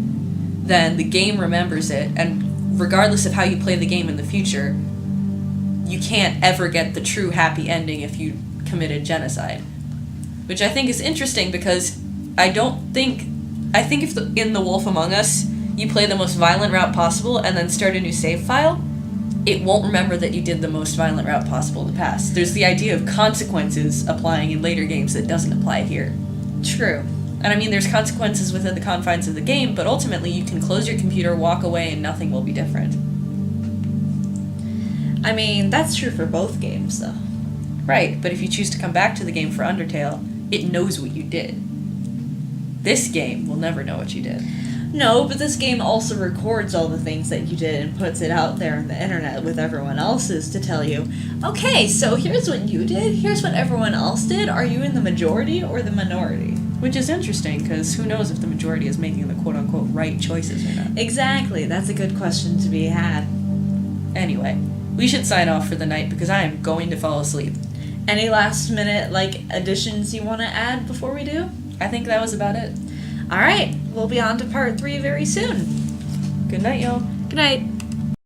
S2: then the game remembers it, and regardless of how you play the game in the future, you can't ever get the true happy ending if you committed genocide. Which I think is interesting because I think if in The Wolf Among Us you play the most violent route possible and then start a new save file, it won't remember that you did the most violent route possible in the past. There's the idea of consequences applying in later games that doesn't apply here.
S1: True.
S2: And I mean, there's consequences within the confines of the game, but ultimately you can close your computer, walk away, and nothing will be different.
S1: I mean, that's true for both games, though.
S2: Right, but if you choose to come back to the game for Undertale, it knows what you did. This game will never know what you did.
S1: No, but this game also records all the things that you did and puts it out there on the internet with everyone else's to tell you, okay, so here's what you did, here's what everyone else did, are you in the majority or the minority?
S2: Which is interesting, because who knows if the majority is making the quote-unquote right choices or not.
S1: Exactly. That's a good question to be had.
S2: Anyway, we should sign off for the night because I am going to fall asleep.
S1: Any last minute, additions you want to add before we do?
S2: I think that was about it.
S1: All right. We'll be on to part 3 very soon.
S2: Good night, y'all.
S1: Good night.